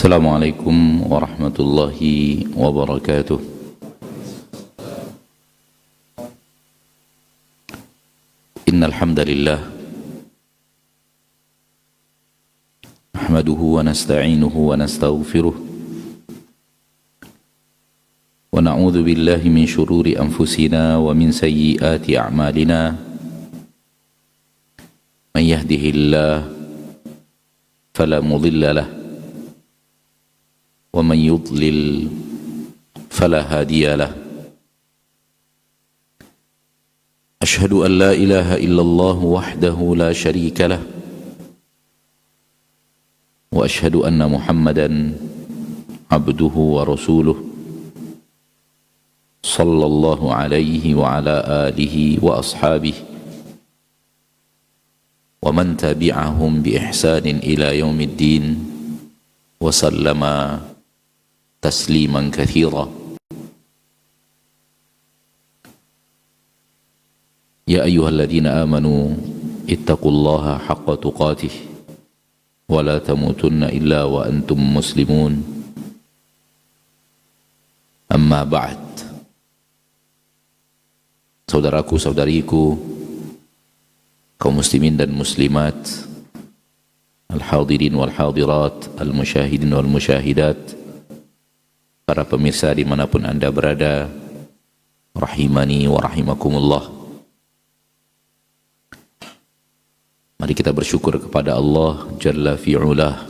Assalamualaikum warahmatullahi wabarakatuh. Innal hamdalillah nahmaduhu wa nasta'inuhu wa nastaghfiruh wa na'udzu billahi min shururi anfusina wa min sayyiati a'malina. Man yahdihillahu fala mudilla lahu ومن يضلل فلا هادي له. أشهد أن لا إله إلا الله وحده لا شريك له وأشهد أن محمدا عبده ورسوله صلى الله عليه وعلى آله وأصحابه ومن تبعهم بإحسان إلى يوم الدين وسلم تسليما كثيرا. يا أيها الذين آمنوا اتقوا الله حق تقاته ولا تموتن إلا وأنتم مسلمون. أما بعد, saudaraku saudariku kaum muslimin dan muslimat, al-hadirin wal hadirat, al-musyahidin wal musyahidat, para pemirsa dimanapun anda berada, rahimani wa rahimakumullah. Mari kita bersyukur kepada Allah Jalla fi'ulah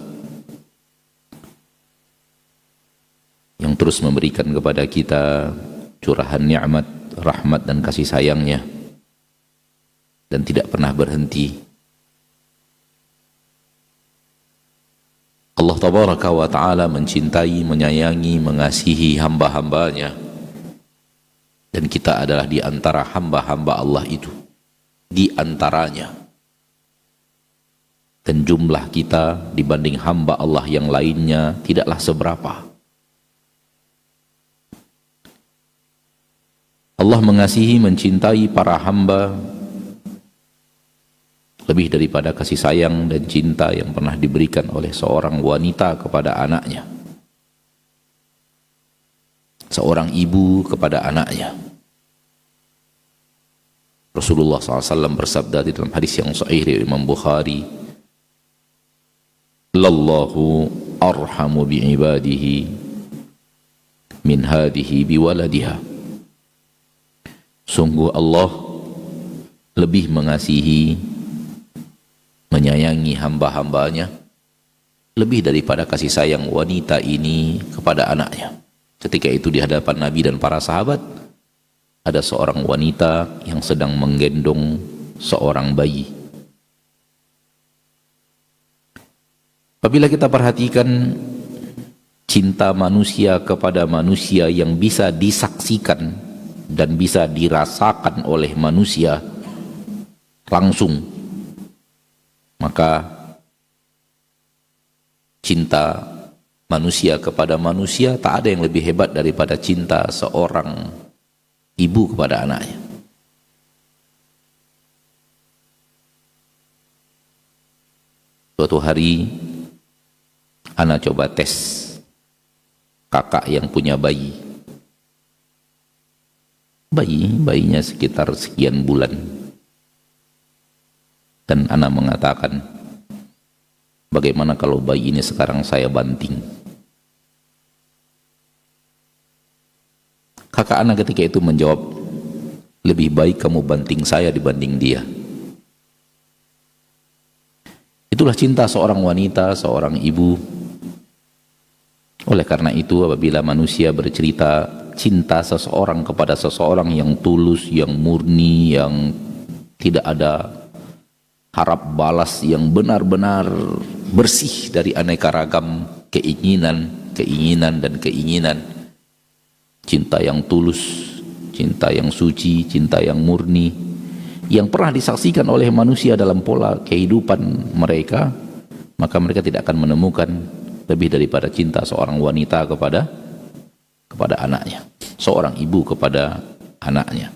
yang terus memberikan kepada kita curahan nikmat, rahmat dan kasih sayangnya, dan tidak pernah berhenti. Allah Tabaraka wa Ta'ala mencintai, menyayangi, mengasihi hamba-hambanya, dan kita adalah di antara hamba-hamba Allah itu, di antaranya. Dan jumlah kita dibanding hamba Allah yang lainnya tidaklah seberapa. Allah mengasihi, mencintai para hamba lebih daripada kasih sayang dan cinta yang pernah diberikan oleh seorang wanita kepada anaknya, seorang ibu kepada anaknya. Rasulullah SAW bersabda di dalam hadis yang sahih dari Imam Bukhari, "Lallahu arhamu bi'ibadihi min hadihi biwaladiha." Sungguh Allah lebih mengasihi, menyayangi hamba-hambanya lebih daripada kasih sayang wanita ini kepada anaknya. Ketika itu di hadapan Nabi dan para sahabat, ada seorang wanita yang sedang menggendong seorang bayi. Apabila kita perhatikan cinta manusia kepada manusia yang bisa disaksikan dan bisa dirasakan oleh manusia langsung, maka cinta manusia kepada manusia tak ada yang lebih hebat daripada cinta seorang ibu kepada anaknya. Suatu hari ana coba tes kakak yang punya bayinya sekitar sekian bulan. Dan ana mengatakan, bagaimana kalau bayi ini sekarang saya banting? Kakak ana ketika itu menjawab, lebih baik kamu banting saya dibanding dia. Itulah cinta seorang wanita, seorang ibu. Oleh karena itu, apabila manusia bercerita cinta seseorang kepada seseorang yang tulus, yang murni, yang tidak ada harap balas, yang benar-benar bersih dari aneka ragam keinginan dan keinginan, cinta yang tulus, cinta yang suci, cinta yang murni, yang pernah disaksikan oleh manusia dalam pola kehidupan mereka, maka mereka tidak akan menemukan lebih daripada cinta seorang wanita kepada anaknya, seorang ibu kepada anaknya.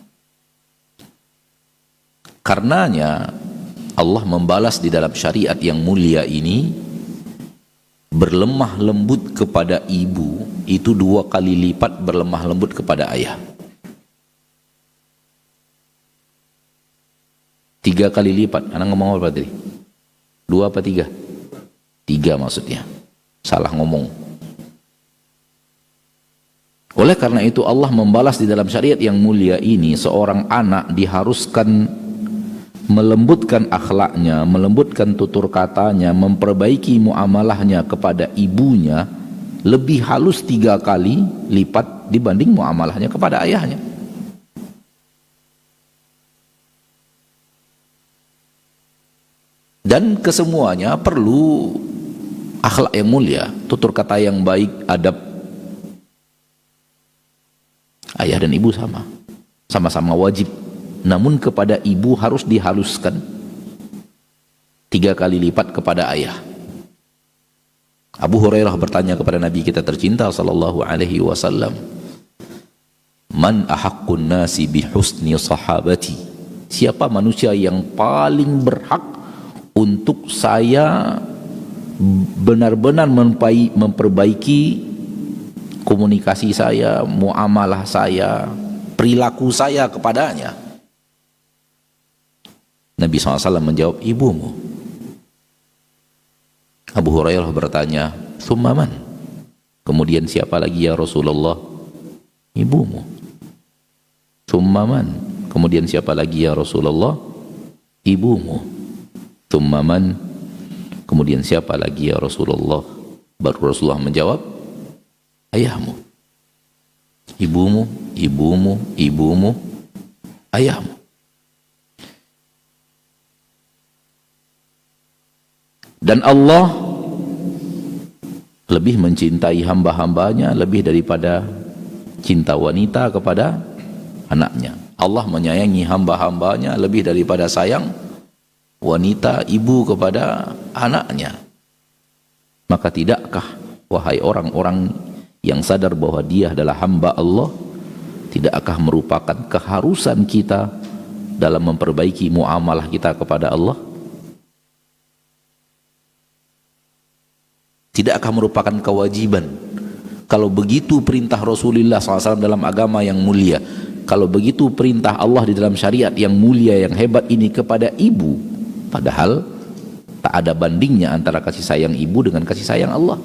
Karenanya Allah membalas di dalam syariat yang mulia ini berlemah lembut kepada ibu itu 2 kali lipat berlemah lembut kepada ayah. 3 kali lipat. Anak ngomong apa tadi? 2 apa 3? 3 maksudnya. Salah ngomong. Oleh karena itu Allah membalas di dalam syariat yang mulia ini, seorang anak diharuskan melembutkan akhlaknya, melembutkan tutur katanya, memperbaiki muamalahnya kepada ibunya lebih halus 3 kali lipat dibanding muamalahnya kepada ayahnya. Dan kesemuanya perlu akhlak yang mulia, tutur kata yang baik, adab. Ayah dan ibu sama-sama wajib. Namun kepada ibu harus dihaluskan 3 kali lipat kepada ayah. Abu Hurairah bertanya kepada Nabi kita tercinta sallallahu alaihi wasallam, "Man ahaqqun nasi bi husni sahabati?" Siapa manusia yang paling berhak untuk saya benar-benar memperbaiki komunikasi saya, muamalah saya, perilaku saya kepadanya? Nabi SAW menjawab, ibumu. Abu Hurairah bertanya, "Tsumma man?" Kemudian siapa lagi ya Rasulullah? Ibumu. "Tsumma man?" Kemudian siapa lagi ya Rasulullah? Ibumu. "Tsumma man?" Kemudian siapa lagi ya Rasulullah? Baru Rasulullah menjawab, ayahmu. Ibumu, ibumu, ibumu, ayahmu. Dan Allah lebih mencintai hamba-hambanya lebih daripada cinta wanita kepada anaknya. Allah menyayangi hamba-hambanya lebih daripada sayang wanita ibu kepada anaknya. Maka tidakkah, wahai orang-orang yang sadar bahwa dia adalah hamba Allah, tidakkah merupakan keharusan kita dalam memperbaiki muamalah kita kepada Allah? Tidakkah merupakan kewajiban? Kalau begitu perintah Rasulullah SAW dalam agama yang mulia, kalau begitu perintah Allah di dalam syariat yang mulia, yang hebat ini kepada ibu, padahal tak ada bandingnya antara kasih sayang ibu dengan kasih sayang Allah.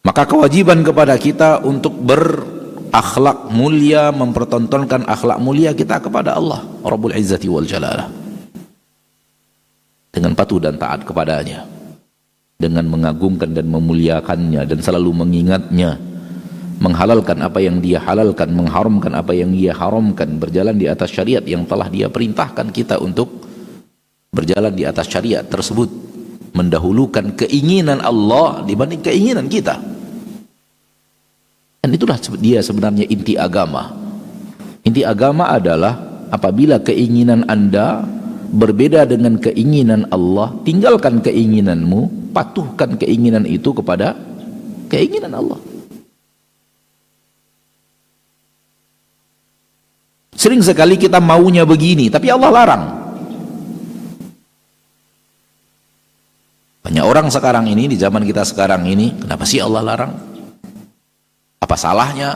Maka kewajiban kepada kita untuk berakhlak mulia, mempertontonkan akhlak mulia kita kepada Allah Rabbul Izzati wal Jalalah, dengan patuh dan taat kepadanya, dengan mengagungkan dan memuliakannya dan selalu mengingatnya, menghalalkan apa yang dia halalkan, mengharamkan apa yang dia haramkan, berjalan di atas syariat yang telah dia perintahkan kita untuk berjalan di atas syariat tersebut, mendahulukan keinginan Allah dibanding keinginan kita. Dan itulah dia sebenarnya inti agama. Inti agama adalah apabila keinginan Anda berbeda dengan keinginan Allah, tinggalkan keinginanmu, patuhkan keinginan itu kepada keinginan Allah. Sering sekali kita maunya begini, tapi Allah larang. Banyak orang sekarang ini, di zaman kita sekarang ini, kenapa sih Allah larang? Apa salahnya?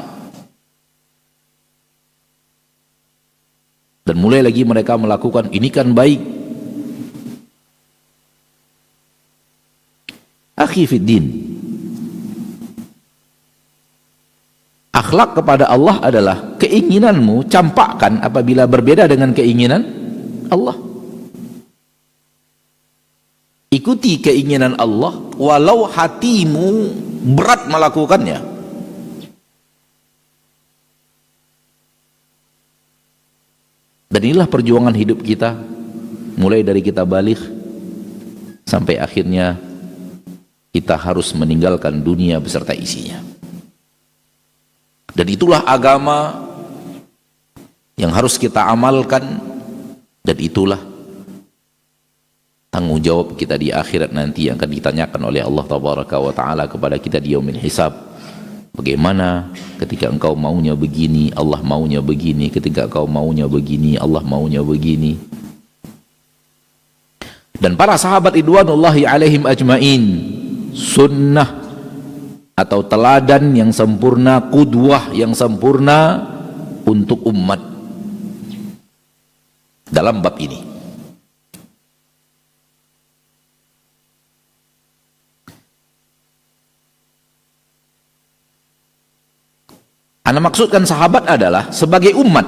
Dan mulai lagi mereka melakukan, ini kan baik. Akhi fiddin, akhlak kepada Allah adalah keinginanmu campakkan apabila berbeda dengan keinginan Allah. Ikuti keinginan Allah walau hatimu berat melakukannya. Dan inilah perjuangan hidup kita, mulai dari kita balik sampai akhirnya kita harus meninggalkan dunia beserta isinya. Dan itulah agama yang harus kita amalkan, dan itulah tanggung jawab kita di akhirat nanti yang akan ditanyakan oleh Allah Tabaraka wa Ta'ala kepada kita di yaumil hisab. Bagaimana ketika engkau maunya begini, Allah maunya begini, ketika engkau maunya begini, Allah maunya begini. Dan para sahabat ridwanullahi alaihim ajmain, sunnah atau teladan yang sempurna, qudwah yang sempurna untuk umat dalam bab ini. Ana maksudkan sahabat adalah sebagai umat,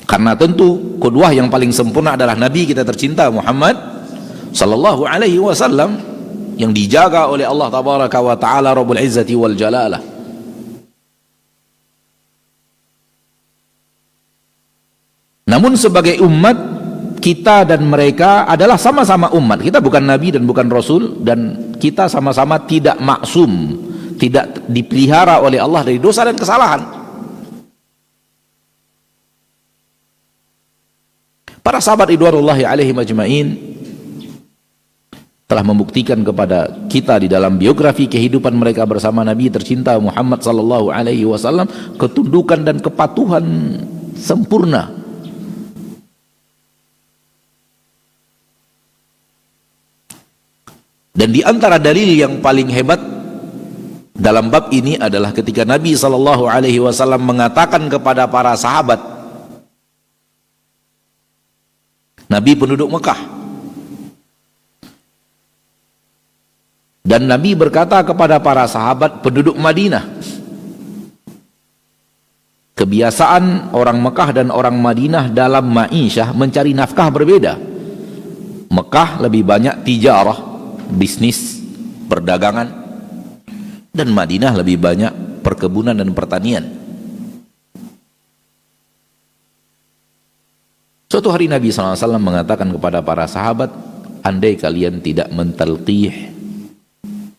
karena tentu qudwah yang paling sempurna adalah Nabi kita tercinta Muhammad sallallahu alaihi wasallam, yang dijaga oleh Allah tabaraka wa taala Rabbul Izzati wal Jalalah. Namun sebagai umat, kita dan mereka adalah sama-sama umat. Kita bukan nabi dan bukan rasul, dan kita sama-sama tidak maksum, tidak dipelihara oleh Allah dari dosa dan kesalahan. Para sahabat ridwanullahi alaihim ajmain telah membuktikan kepada kita di dalam biografi kehidupan mereka bersama Nabi tercinta Muhammad sallallahu alaihi wasallam ketundukan dan kepatuhan sempurna. Dan di antara dalil yang paling hebat dalam bab ini adalah ketika Nabi sallallahu alaihi wasallam mengatakan kepada para sahabat, Nabi penduduk Mekah, dan Nabi berkata kepada para sahabat penduduk Madinah. Kebiasaan orang Mekah dan orang Madinah dalam ma'isyah mencari nafkah berbeda. Mekah lebih banyak tijarah, bisnis, perdagangan, dan Madinah lebih banyak perkebunan dan pertanian. Suatu hari Nabi SAW mengatakan kepada para sahabat, andai kalian tidak mentalqih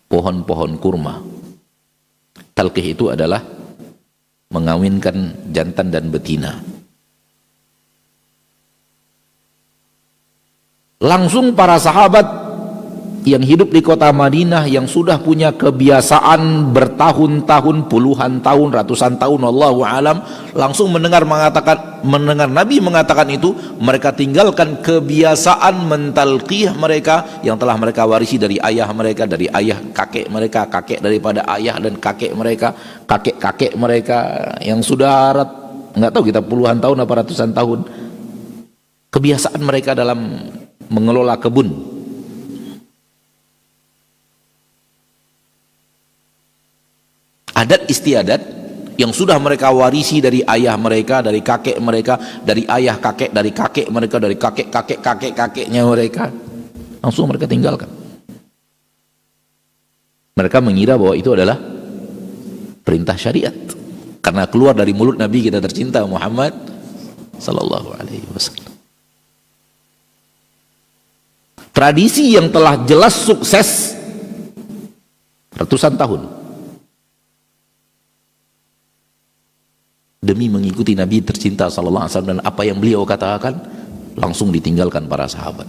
pohon-pohon kurma. Talqih itu adalah mengawinkan jantan dan betina. Langsung para sahabat yang hidup di kota Madinah, yang sudah punya kebiasaan bertahun-tahun, puluhan tahun, ratusan tahun, wallahu alam, langsung mendengar Nabi mengatakan itu, mereka tinggalkan kebiasaan mentalqih mereka yang telah mereka warisi dari ayah mereka, dari ayah kakek mereka, kakek daripada ayah dan kakek mereka, kakek-kakek mereka yang sudah nggak tahu kita puluhan tahun apa ratusan tahun. Kebiasaan mereka dalam mengelola kebun. Adat istiadat yang sudah mereka warisi dari ayah mereka, dari kakek mereka, dari ayah kakek, dari kakek mereka, dari kakek-kakek-kakek-kakeknya mereka, langsung mereka tinggalkan. Mereka mengira bahwa itu adalah perintah syariat, karena keluar dari mulut Nabi kita tercinta Muhammad sallallahu alaihi wasallam. Tradisi yang telah jelas sukses ratusan tahun demi mengikuti Nabi tercinta sallallahu alaihi wasallam, dan apa yang beliau katakan langsung ditinggalkan para sahabat.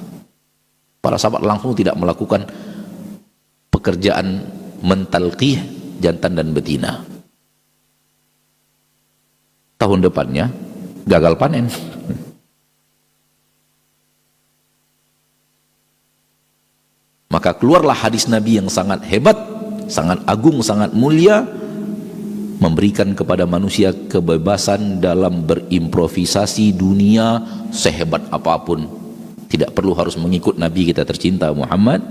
Para sahabat langsung tidak melakukan pekerjaan mentalqih jantan dan betina. Tahun depannya gagal panen. Maka keluarlah hadis Nabi yang sangat hebat, sangat agung, sangat mulia, memberikan kepada manusia kebebasan dalam berimprovisasi dunia sehebat apapun. Tidak perlu harus mengikut Nabi kita tercinta Muhammad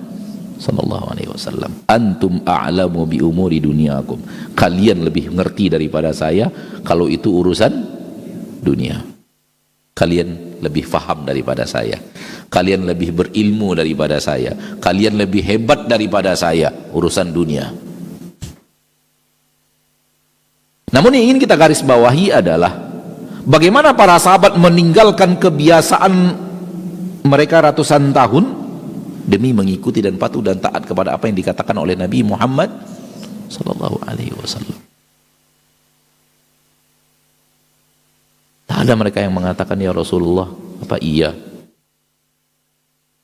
sallallahu alaihi wasallam. Antum a'lamu bi umuri dunyakum. Kalian lebih mengerti daripada saya kalau itu urusan dunia. Kalian lebih faham daripada saya. Kalian lebih berilmu daripada saya. Kalian lebih hebat daripada saya urusan dunia. Namun yang ingin kita garis bawahi adalah bagaimana para sahabat meninggalkan kebiasaan mereka ratusan tahun demi mengikuti dan patuh dan taat kepada apa yang dikatakan oleh Nabi Muhammad sallallahu alaihi wasallam. Tak ada mereka yang mengatakan, ya Rasulullah, apa iya?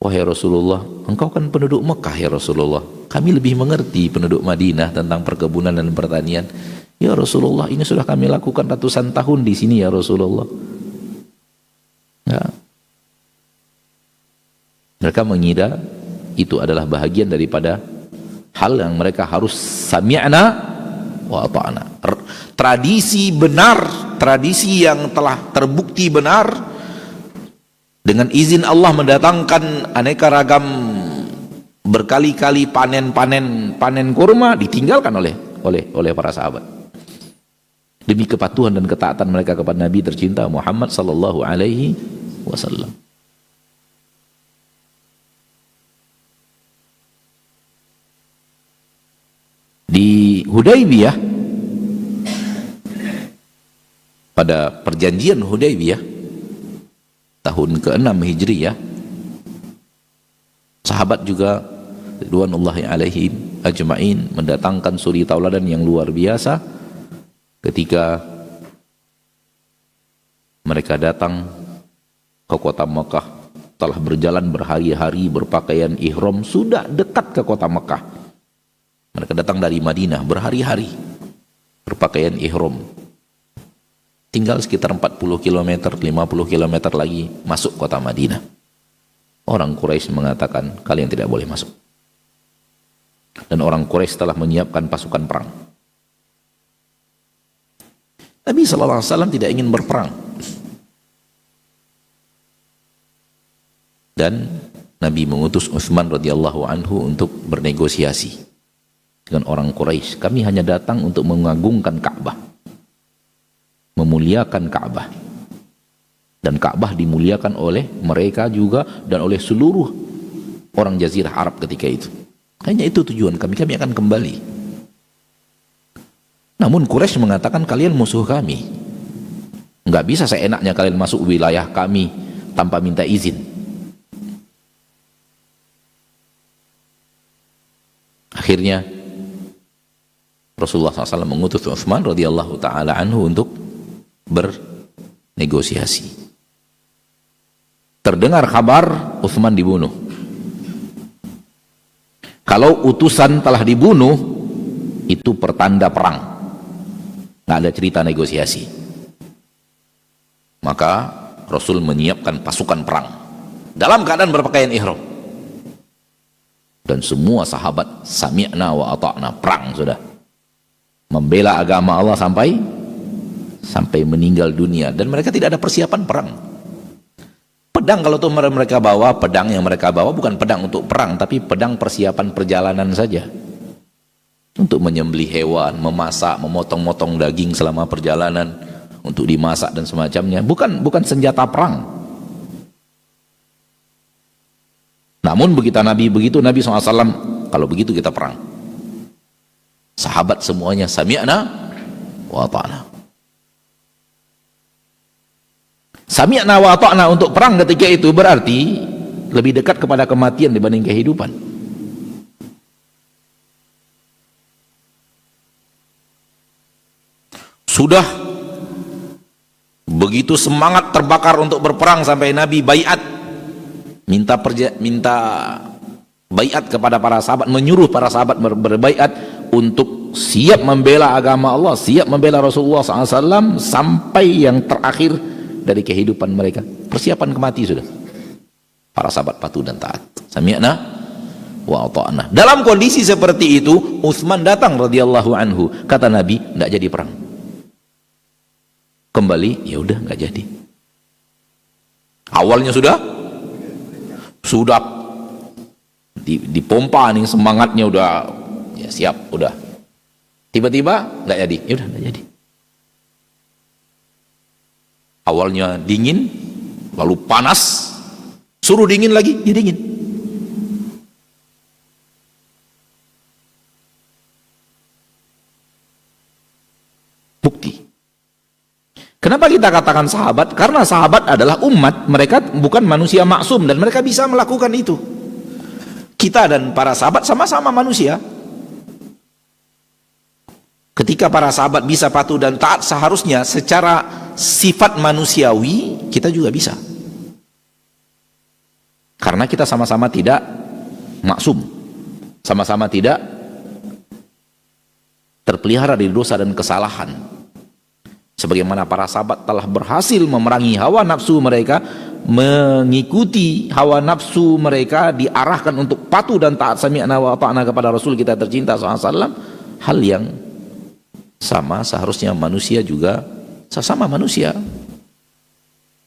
Wahai Rasulullah, engkau kan penduduk Mekah ya Rasulullah. Kami lebih mengerti penduduk Madinah tentang perkebunan dan pertanian. Ya Rasulullah, ini sudah kami lakukan ratusan tahun di sini ya Rasulullah. Ya. Mereka mengira itu adalah bahagian daripada hal yang mereka harus sami'na wa ata'na. Tradisi benar, tradisi yang telah terbukti benar, dengan izin Allah mendatangkan aneka ragam berkali-kali panen kurma, ditinggalkan oleh para sahabat demi kepatuhan dan ketaatan mereka kepada Nabi tercinta Muhammad sallallahu alaihi wasallam. Di Hudaybiyah, pada perjanjian Hudaybiyah tahun ke-6 Hijriyah, sahabat juga ridwanullahi alaihim ajma'in mendatangkan suri tauladan yang luar biasa ketika mereka datang ke kota Mekah. Telah berjalan berhari-hari berpakaian ihram, sudah dekat ke kota Mekah. Mereka datang dari Madinah berhari-hari berpakaian ihram. Tinggal sekitar 40 km, 50 km lagi masuk kota Madinah. Orang Quraisy mengatakan, kalian tidak boleh masuk. Dan orang Quraisy telah menyiapkan pasukan perang. Nabi SAW tidak ingin berperang. Dan Nabi mengutus Utsman radhiyallahu anhu untuk bernegosiasi dengan orang Quraisy. Kami hanya datang untuk mengagungkan Ka'bah, memuliakan Ka'bah, dan Ka'bah dimuliakan oleh mereka juga dan oleh seluruh orang Jazirah Arab ketika itu. Hanya itu tujuan kami akan kembali. Namun Quraisy mengatakan, kalian musuh kami, nggak bisa seenaknya kalian masuk wilayah kami tanpa minta izin. Akhirnya Rasulullah SAW mengutus Utsman radhiyallahu taala anhu untuk bernegosiasi. Terdengar kabar Utsman dibunuh. Kalau utusan telah dibunuh, itu pertanda perang, nggak ada cerita negosiasi. Maka Rasul menyiapkan pasukan perang dalam keadaan berpakaian ihram, dan semua sahabat sami'na wa ata'na, perang sudah, membela agama Allah sampai meninggal dunia. Dan mereka tidak ada persiapan perang. Pedang kalau tuh mereka bawa, pedang yang mereka bawa bukan pedang untuk perang, tapi pedang persiapan perjalanan saja, untuk menyembelih hewan, memasak, memotong-motong daging selama perjalanan untuk dimasak dan semacamnya. Bukan senjata perang. Namun begitu Nabi SAW, kalau begitu kita perang. Sahabat semuanya sami'na wa ata'na. Sami'na wa ata'na untuk perang ketika itu berarti lebih dekat kepada kematian dibanding kehidupan. Sudah begitu semangat terbakar untuk berperang sampai Nabi baiat, minta baiat kepada para sahabat, menyuruh para sahabat berbaiat untuk siap membela agama Allah, siap membela Rasulullah SAW sampai yang terakhir dari kehidupan mereka. Persiapan kemati sudah. Para sahabat patuh dan taat. Sami'na wa ata'na. Dalam kondisi seperti itu, Utsman datang radhiyallahu anhu. Kata Nabi, enggak jadi perang. Kembali, ya udah enggak jadi. Awalnya sudah dipompa nih semangatnya, udah ya siap, udah. Tiba-tiba enggak jadi. Ya udah enggak jadi. Awalnya dingin, lalu panas, suruh dingin lagi, ya dingin. Bukti. Kenapa kita katakan sahabat? Karena sahabat adalah umat, mereka bukan manusia maksum dan mereka bisa melakukan itu. Kita dan para sahabat sama-sama manusia. Ketika para sahabat bisa patuh dan taat, seharusnya secara sifat manusiawi kita juga bisa. Karena kita sama-sama tidak maksum, sama-sama tidak terpelihara dari dosa dan kesalahan. Sebagaimana para sahabat telah berhasil memerangi hawa nafsu mereka, mengikuti hawa nafsu mereka, diarahkan untuk patuh dan taat sami'na wa ata'na kepada Rasul kita tercinta SAW, hal yang sama seharusnya manusia juga sesama manusia.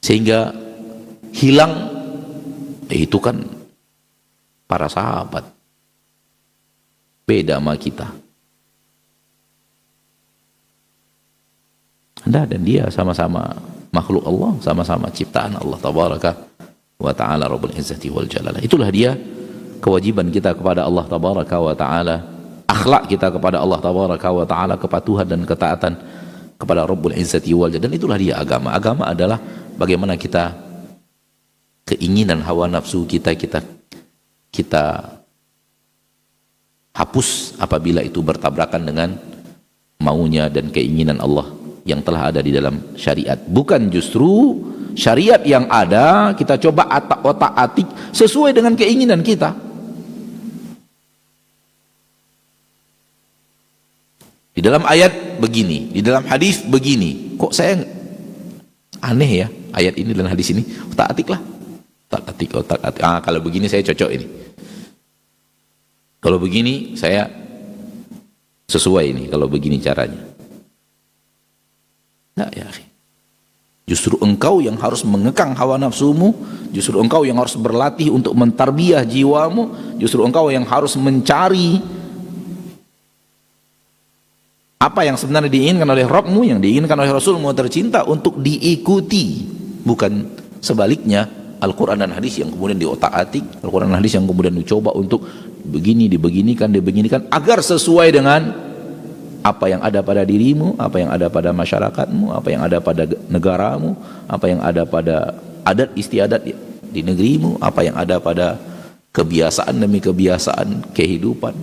Sehingga hilang itu kan para sahabat, beda sama kita. Anda dan dia sama-sama makhluk Allah, sama-sama ciptaan Allah tabaraka wa ta'ala rabbul izzati wal jalalah. Itulah dia kewajiban kita kepada Allah tabaraka wa ta'ala, akhlak kita kepada Allah tabaraka wa ta'ala, kepatuhan dan ketaatan kepada rabbul izzati wal jalalah. Dan itulah dia agama. Agama adalah bagaimana kita keinginan hawa nafsu kita hapus apabila itu bertabrakan dengan maunya dan keinginan Allah yang telah ada di dalam syariat. Bukan justru syariat yang ada kita coba otak-atik sesuai dengan keinginan kita. Di dalam ayat begini, di dalam hadis begini. Kok saya aneh ya ayat ini dan hadis ini? Otak-atik lah. Otak-atik. Kalau begini saya cocok ini. Kalau begini saya sesuai ini, kalau begini caranya. Nah, ya, justru engkau yang harus mengekang hawa nafsumu, justru engkau yang harus berlatih untuk mentarbiyah jiwamu, justru engkau yang harus mencari apa yang sebenarnya diinginkan oleh Rabbmu, yang diinginkan oleh Rasulmu tercinta untuk diikuti, bukan sebaliknya Al-Quran dan hadis yang kemudian diotak-atik, Al-Quran dan hadis yang kemudian dicoba untuk dibeginikan agar sesuai dengan apa yang ada pada dirimu, apa yang ada pada masyarakatmu, apa yang ada pada negaramu, apa yang ada pada adat istiadat di negerimu, apa yang ada pada kebiasaan demi kebiasaan kehidupan.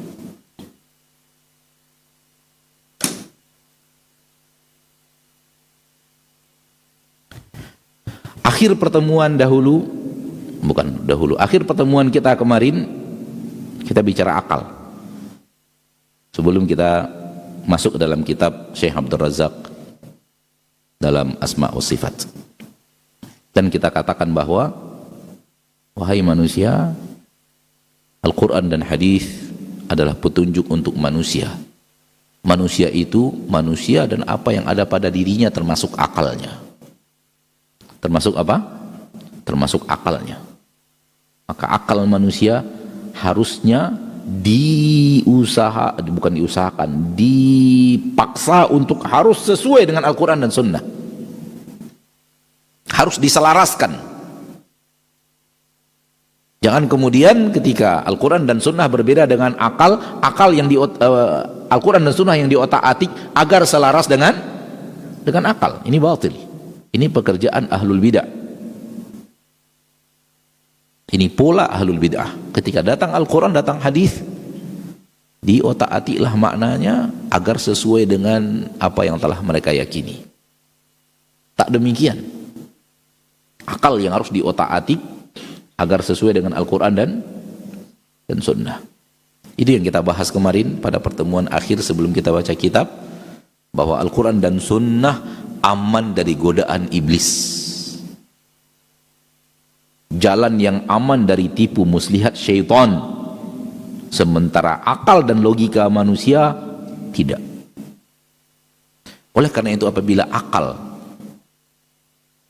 Akhir pertemuan kita kemarin kita bicara akal. Sebelum kita masuk ke dalam kitab Syekh Abdul Razak dalam Asma wa Sifat, dan kita katakan bahwa wahai manusia, Al-Quran dan hadis adalah petunjuk untuk manusia. Manusia itu manusia dan apa yang ada pada dirinya termasuk akalnya. Termasuk apa? Termasuk akalnya. Maka akal manusia harusnya dipaksa untuk harus sesuai dengan Al-Quran dan Sunnah, harus diselaraskan. Jangan kemudian ketika Al-Quran dan Sunnah berbeda dengan akal yang Al-Quran dan Sunnah yang diotak-atik agar selaras dengan akal. Ini batil, ini pekerjaan ahlul bidah. Ini pola ahlul bid'ah. Ketika datang Al-Quran, datang hadis, diotak-atiklah maknanya agar sesuai dengan apa yang telah mereka yakini. Tak demikian. Akal yang harus diotak-atik agar sesuai dengan Al-Quran dan Sunnah. Itu yang kita bahas kemarin pada pertemuan akhir sebelum kita baca kitab, bahwa Al-Quran dan Sunnah aman dari godaan iblis. Jalan yang aman dari tipu muslihat syaitan, sementara akal dan logika manusia tidak. Oleh karena itu apabila akal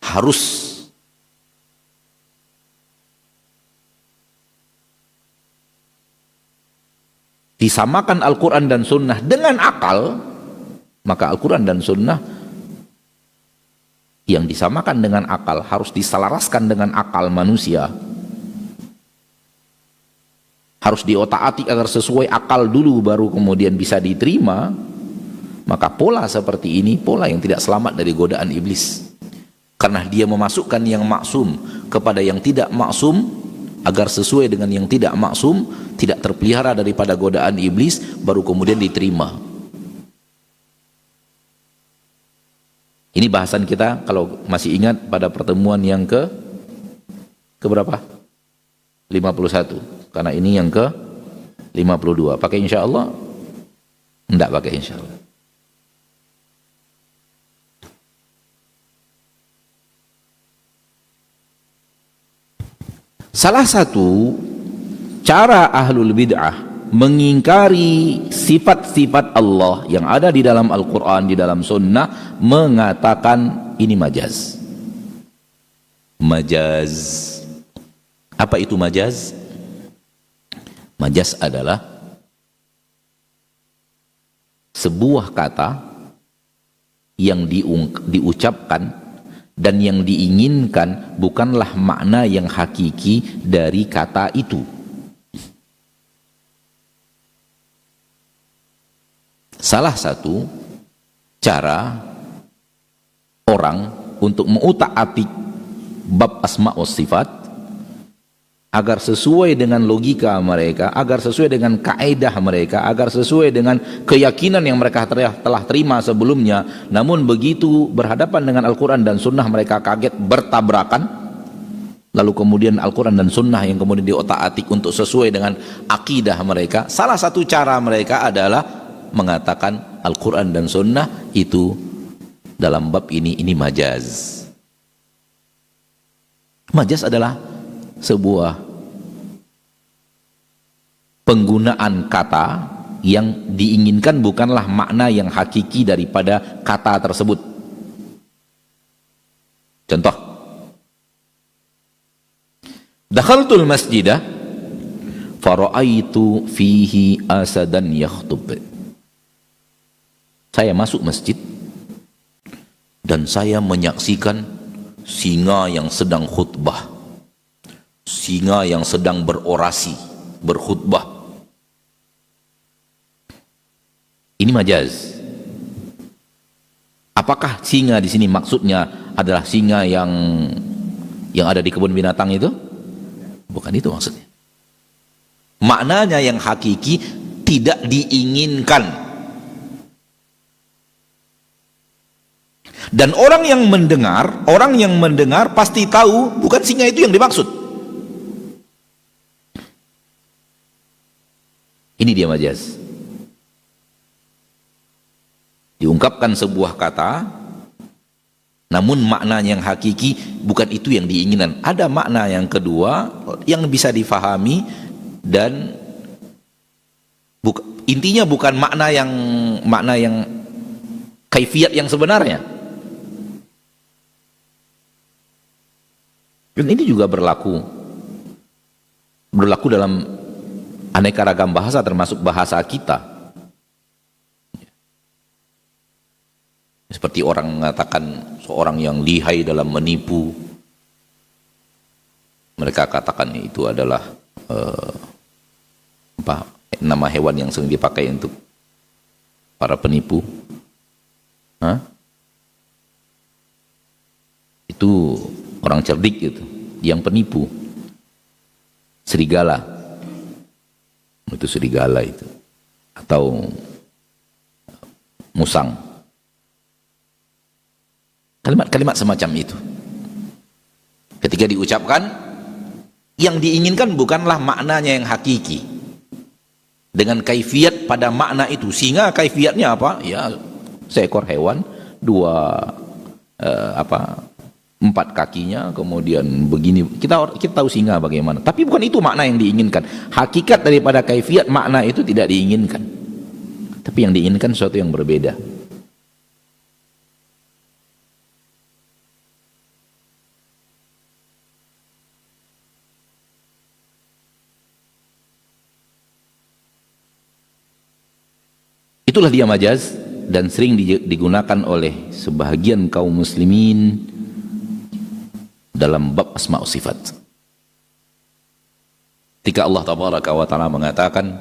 harus disamakan Al-Quran dan Sunnah dengan akal, maka Al-Quran dan Sunnah yang disamakan dengan akal harus diselaraskan dengan akal manusia, harus diotak-atik agar sesuai akal dulu baru kemudian bisa diterima. Maka pola seperti ini pola yang tidak selamat dari godaan iblis, karena dia memasukkan yang maksum kepada yang tidak maksum agar sesuai dengan yang tidak maksum, tidak terpelihara daripada godaan iblis, baru kemudian diterima. Ini bahasan kita kalau masih ingat pada pertemuan yang ke berapa? 51. Karena ini yang ke 52. Pakai insya Allah? Enggak pakai insya Allah. Salah satu cara ahlul bid'ah mengingkari sifat-sifat Allah yang ada di dalam Al-Quran, di dalam sunnah, mengatakan ini majaz. Majaz. Apa itu majaz? Majaz adalah sebuah kata yang diucapkan dan yang diinginkan bukanlah makna yang hakiki dari kata itu. Salah satu cara orang untuk mengutak-atik bab asma wa sifat agar sesuai dengan logika mereka, agar sesuai dengan kaidah mereka, agar sesuai dengan keyakinan yang mereka telah terima sebelumnya, namun begitu berhadapan dengan Al-Quran dan Sunnah mereka kaget, bertabrakan, lalu kemudian Al-Quran dan Sunnah yang kemudian diotak-atik untuk sesuai dengan akidah mereka. Salah satu cara mereka adalah mengatakan Al-Quran dan Sunnah itu dalam bab ini majaz. Majaz adalah sebuah penggunaan kata yang diinginkan bukanlah makna yang hakiki daripada kata tersebut. Contoh, dakhaltul masjidah fara'aitu fihi asadan yakhtub. Saya masuk masjid dan saya menyaksikan singa yang sedang khutbah, singa yang sedang berorasi, berkhutbah. Ini majaz. Apakah singa di sini maksudnya adalah singa yang ada di kebun binatang itu? Bukan itu maksudnya. Maknanya yang hakiki tidak diinginkan. Dan orang yang mendengar pasti tahu bukan singa itu yang dimaksud. Ini dia majaz. Diungkapkan sebuah kata, namun maknanya yang hakiki bukan itu yang diinginkan. Ada makna yang kedua yang bisa difahami dan intinya bukan makna yang kaifiat yang sebenarnya. Dan ini juga berlaku dalam aneka ragam bahasa, termasuk bahasa kita. Seperti orang mengatakan seorang yang lihai dalam menipu, mereka katakan itu adalah nama hewan yang sering dipakai untuk para penipu. Itu orang cerdik itu, yang penipu. Serigala. Itu serigala itu. Atau musang. Kalimat-kalimat semacam itu. Ketika diucapkan, yang diinginkan bukanlah maknanya yang hakiki. Dengan kaifiat pada makna itu. Singa kaifiatnya apa? Ya, seekor hewan, empat kakinya, kemudian begini. Kita tahu singa bagaimana. Tapi bukan itu makna yang diinginkan. Hakikat daripada kaifiat makna itu tidak diinginkan. Tapi yang diinginkan sesuatu yang berbeda. Itulah dia majaz, dan sering digunakan oleh sebahagian kaum muslimin dalam bab asma wa sifat. Ketika Allah tabaraka wa ta'ala mengatakan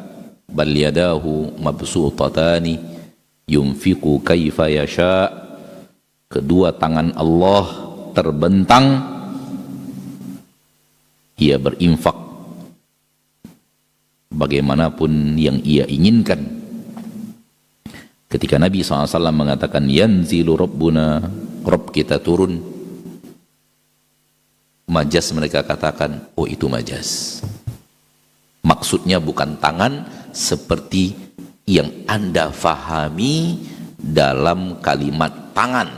bal yadahu mabsutatani yunfiqu kaifa yasha, kedua tangan Allah terbentang, ia berinfak bagaimanapun yang ia inginkan. Ketika Nabi SAW mengatakan yanzilu Rabbuna, Rabb kita turun, majaz mereka katakan, oh itu majaz. Maksudnya bukan tangan seperti yang Anda fahami dalam kalimat tangan.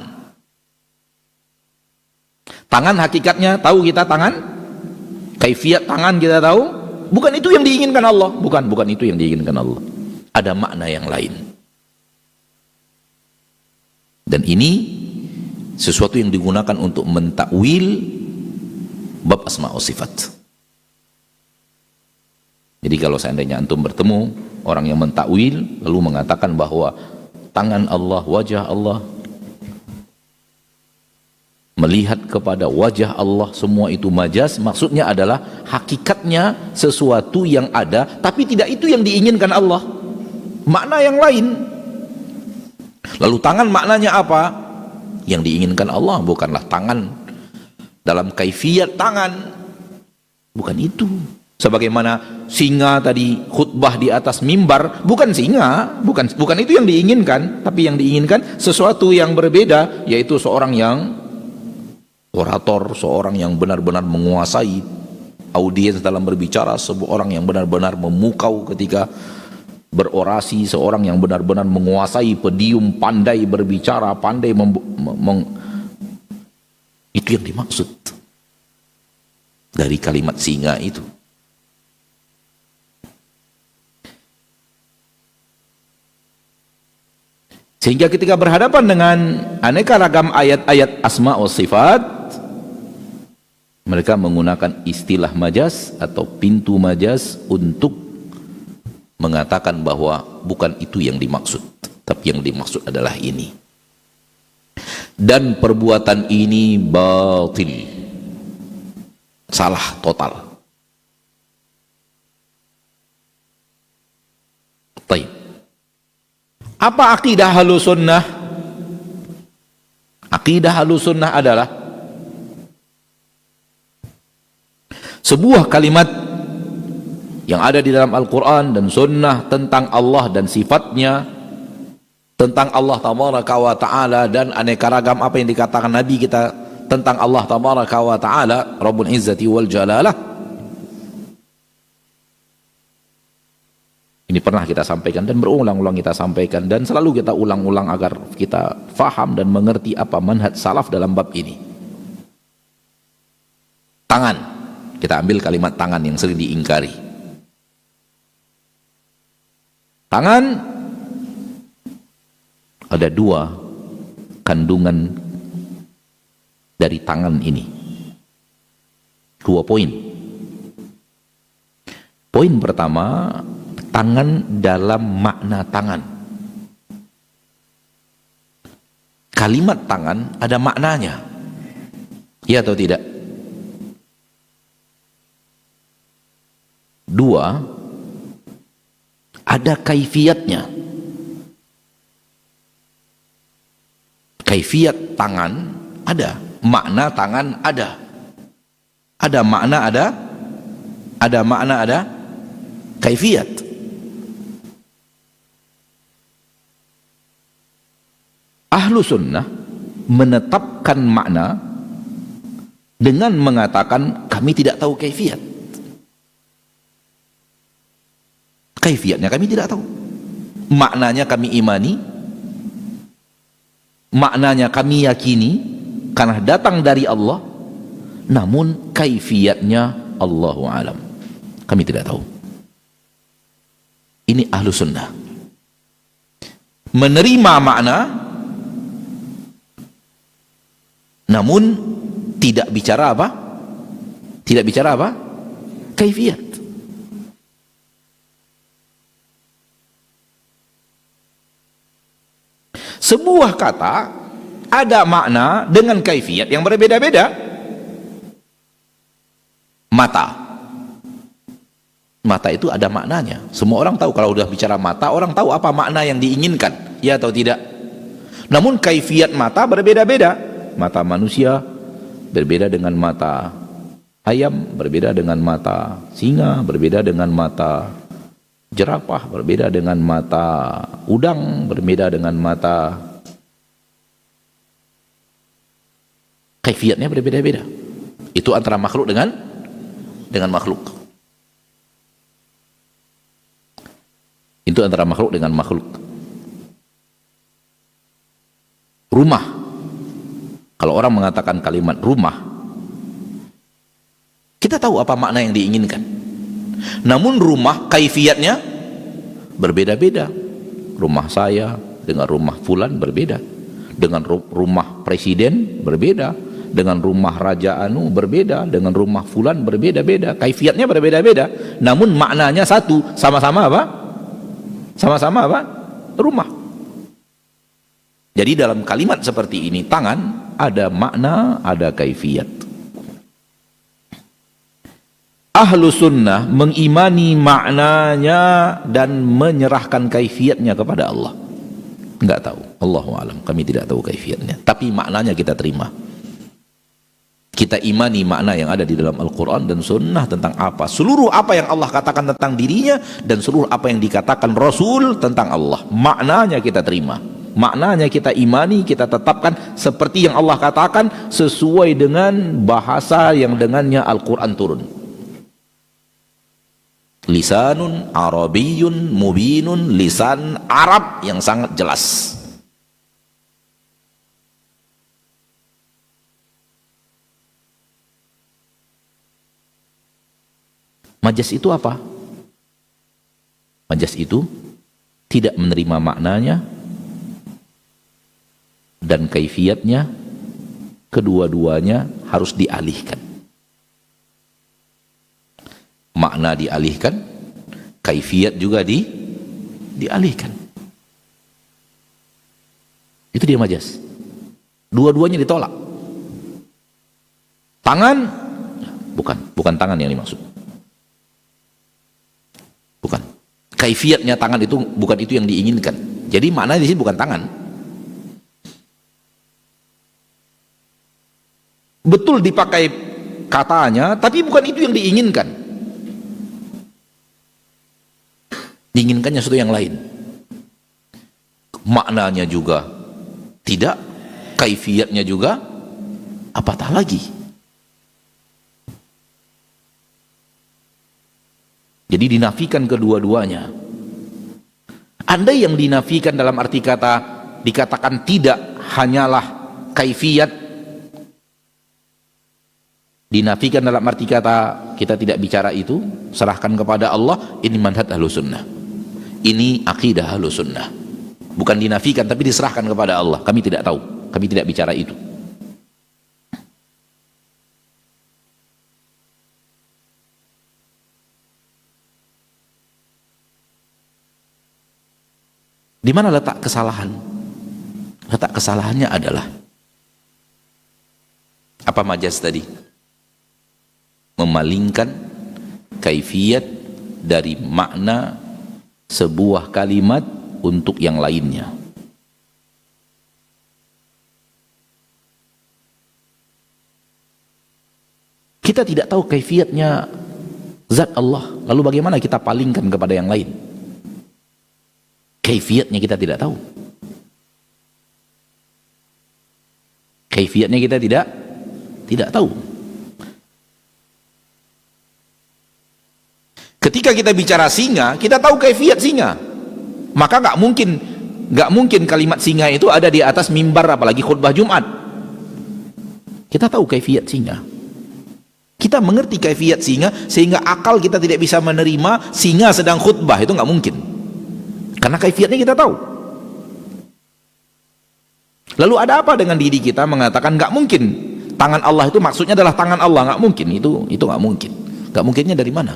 Tangan hakikatnya tahu kita tangan? Kaifiat tangan kita tahu, bukan itu yang diinginkan Allah, bukan itu yang diinginkan Allah. Ada makna yang lain. Dan ini sesuatu yang digunakan untuk mentakwil bab asma wa sifat. Jadi kalau seandainya antum bertemu orang yang mentakwil lalu mengatakan bahwa tangan Allah, wajah Allah, melihat kepada wajah Allah, semua itu majaz, maksudnya adalah hakikatnya sesuatu yang ada, tapi tidak itu yang diinginkan Allah, makna yang lain. Lalu tangan maknanya apa? Yang diinginkan Allah bukanlah tangan dalam kaifiat tangan, bukan itu. Sebagaimana singa tadi khutbah di atas mimbar, bukan singa, bukan itu yang diinginkan, tapi yang diinginkan sesuatu yang berbeda, yaitu seorang yang orator, seorang yang benar-benar menguasai audiens dalam berbicara, seorang yang benar-benar memukau ketika berorasi, seorang yang benar-benar menguasai podium, pandai berbicara, pandai itu yang dimaksud dari kalimat singa itu. Sehingga ketika berhadapan dengan aneka ragam ayat-ayat asma wa sifat, mereka menggunakan istilah majaz atau pintu majaz untuk mengatakan bahwa bukan itu yang dimaksud, tapi yang dimaksud adalah ini. Dan perbuatan ini batil, salah total. Baik. Apa akidah Ahlus Sunnah? Akidah Ahlus Sunnah adalah sebuah kalimat yang ada di dalam Al-Quran dan Sunnah tentang Allah dan sifatnya, tentang Allah Tabaraka wa Ta'ala, dan aneka ragam apa yang dikatakan Nabi kita tentang Allah Tabaraka wa Ta'ala, Rabbul Izzati wal Jalalah. Ini pernah kita sampaikan dan berulang-ulang kita sampaikan, dan selalu kita ulang-ulang agar kita faham dan mengerti apa manhaj salaf dalam bab ini. Tangan, kita ambil kalimat tangan yang sering diingkari. Tangan ada dua kandungan dari tangan ini, dua poin. Poin pertama, tangan dalam makna tangan. Kalimat tangan ada maknanya, iya atau tidak? Dua, ada kaifiatnya. Kaifiat tangan ada, makna tangan ada. Ada makna ada makna ada, kaifiat. Ahlu Sunnah menetapkan makna dengan mengatakan kami tidak tahu kaifiat. Kaifiatnya kami tidak tahu. Maknanya kami imani, maknanya kami yakini karena datang dari Allah, namun kaifiatnya Allahu alam, kami tidak tahu. Ini Ahlu Sunnah menerima makna namun tidak bicara apa? Tidak bicara apa? Kaifiat. Sebuah kata ada makna dengan kaifiat yang berbeda-beda. Mata. Mata itu ada maknanya. Semua orang tahu, kalau udah bicara mata, orang tahu apa makna yang diinginkan, ya atau tidak. Namun kaifiat mata berbeda-beda. Mata manusia berbeda dengan mata ayam, berbeda dengan mata singa, berbeda dengan mata jerapah, berbeda dengan mata udang, berbeda dengan mata, kaifiatnya berbeda-beda. Itu antara makhluk dengan makhluk. Itu antara makhluk dengan makhluk. Rumah. Kalau orang mengatakan kalimat rumah, Kita tahu apa makna yang diinginkan. Namun rumah kaifiatnya berbeda-beda. Rumah saya dengan rumah fulan berbeda. Dengan rumah presiden berbeda. Dengan rumah raja anu berbeda. Dengan rumah fulan berbeda-beda. Kaifiatnya berbeda-beda. Namun maknanya satu. Sama-sama apa? Sama-sama apa? Rumah. Jadi dalam kalimat seperti ini, tangan ada makna, ada kaifiat. Ahlu sunnah mengimani maknanya dan menyerahkan kaifiatnya kepada Allah. Enggak tahu, Allahu a'lam, kami tidak tahu kaifiatnya, tapi maknanya kita terima. Kita imani makna yang ada di dalam Al-Quran dan Sunnah tentang apa, seluruh apa yang Allah katakan tentang dirinya dan seluruh apa yang dikatakan Rasul tentang Allah, maknanya kita terima, maknanya kita imani, kita tetapkan seperti yang Allah katakan, sesuai dengan bahasa yang dengannya Al-Quran turun. Lisanun Arabiyyun mubinun, lisan Arab yang sangat jelas. Majas itu apa? Majas itu tidak menerima maknanya dan kaifiatnya, kedua-duanya harus dialihkan. Makna dialihkan, kaifiat juga dialihkan. Itu dia majas. Dua-duanya ditolak. Tangan, bukan tangan yang dimaksud. Bukan. Kaifiatnya tangan itu bukan itu yang diinginkan. Jadi makna di sini bukan tangan. Betul dipakai katanya, tapi bukan itu yang diinginkan. Diinginkannya sesuatu yang lain. Maknanya juga tidak, kaifiatnya juga apatah lagi. Jadi dinafikan kedua-duanya. Andai yang dinafikan dalam arti kata dikatakan tidak hanyalah kaifiat, dinafikan dalam arti kata kita tidak bicara itu, serahkan kepada Allah, ini manhaj Ahlus Sunnah, ini akidah Ahlus Sunnah. Bukan dinafikan tapi diserahkan kepada Allah. Kami tidak tahu, kami tidak bicara itu. Di mana letak kesalahan? Letak kesalahannya adalah apa majas tadi? Memalingkan kaifiat dari makna sebuah kalimat untuk yang lainnya. Kita tidak tahu kaifiatnya zat Allah, lalu bagaimana kita palingkan kepada yang lain? Kaifiatnya kita tidak tahu. Kaifiatnya kita tidak tahu. Ketika kita bicara singa, kita tahu kaifiat singa. Maka nggak mungkin kalimat singa itu ada di atas mimbar, apalagi khutbah Jumat. Kita tahu kaifiat singa. Kita mengerti kaifiat singa sehingga akal kita tidak bisa menerima singa sedang khutbah, itu nggak mungkin. Karena kaifiatnya kita tahu. Lalu ada apa dengan diri kita mengatakan nggak mungkin tangan Allah itu maksudnya adalah tangan Allah? Nggak mungkin, itu nggak mungkin. Nggak mungkinnya dari mana?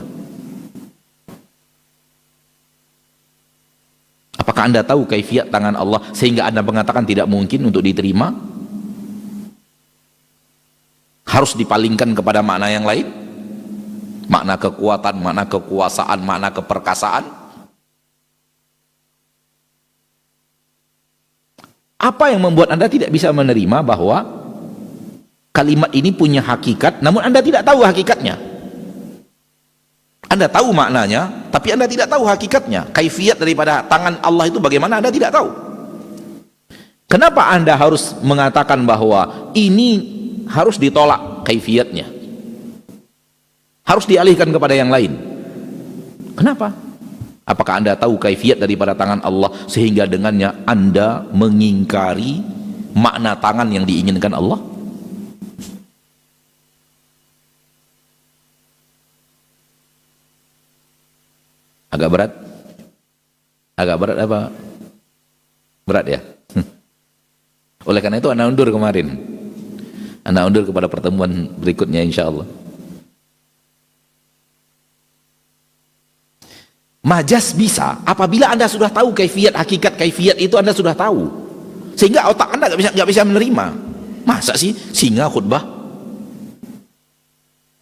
Apakah Anda tahu kaifiat tangan Allah sehingga Anda mengatakan tidak mungkin untuk diterima? Harus dipalingkan kepada makna yang lain? Makna kekuatan, makna kekuasaan, makna keperkasaan? Apa yang membuat Anda tidak bisa menerima bahwa kalimat ini punya hakikat, namun Anda tidak tahu hakikatnya? Anda tahu maknanya, tapi Anda tidak tahu hakikatnya. Kaifiat daripada tangan Allah itu bagaimana, Anda tidak tahu. Kenapa Anda harus mengatakan bahwa ini harus ditolak kaifiatnya? Harus dialihkan kepada yang lain. Kenapa? Apakah Anda tahu kaifiat daripada tangan Allah sehingga dengannya Anda mengingkari makna tangan yang diinginkan Allah? Agak berat? Agak berat apa? Berat ya? Oleh karena itu Anda undur kemarin. Anda undur kepada pertemuan berikutnya insya Allah. Majas bisa apabila Anda sudah tahu kaifiat, hakikat kaifiat itu Anda sudah tahu, sehingga otak Anda nggak bisa menerima. Masa sih singa khutbah?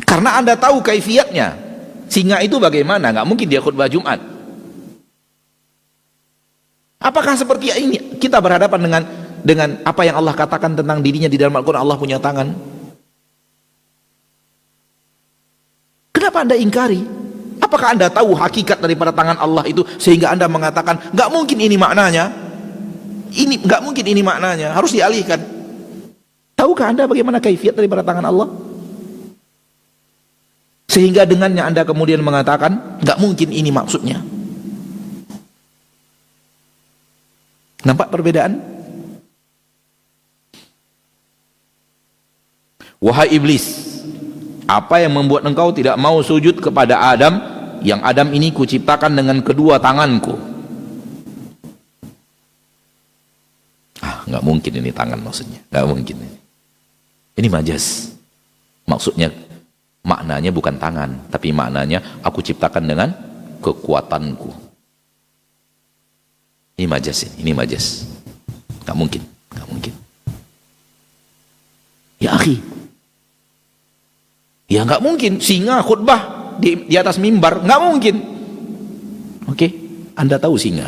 Karena Anda tahu kaifiatnya. Singa itu bagaimana? Nggak mungkin dia khutbah Jumat. Apakah seperti ini kita berhadapan dengan apa yang Allah katakan tentang dirinya di dalam Al-Quran? Allah punya tangan. Kenapa Anda ingkari? Apakah Anda tahu hakikat daripada tangan Allah itu sehingga Anda mengatakan nggak mungkin ini maknanya? Ini nggak mungkin ini maknanya, harus dialihkan. Tahukah Anda bagaimana kaifiat daripada tangan Allah? Sehingga dengannya Anda kemudian mengatakan nggak mungkin ini maksudnya. Nampak perbedaan? Wahai iblis, apa yang membuat engkau tidak mau sujud kepada Adam, yang Adam ini kuciptakan dengan kedua tanganku? Nggak mungkin ini tangan maksudnya, nggak mungkin ini majas. Maksudnya maknanya bukan tangan, tapi maknanya aku ciptakan dengan kekuatanku. Ini majas, ini majas. Nggak mungkin, nggak mungkin. Ya akhi, ya nggak mungkin singa khutbah di atas mimbar, nggak mungkin. Oke, Anda tahu singa,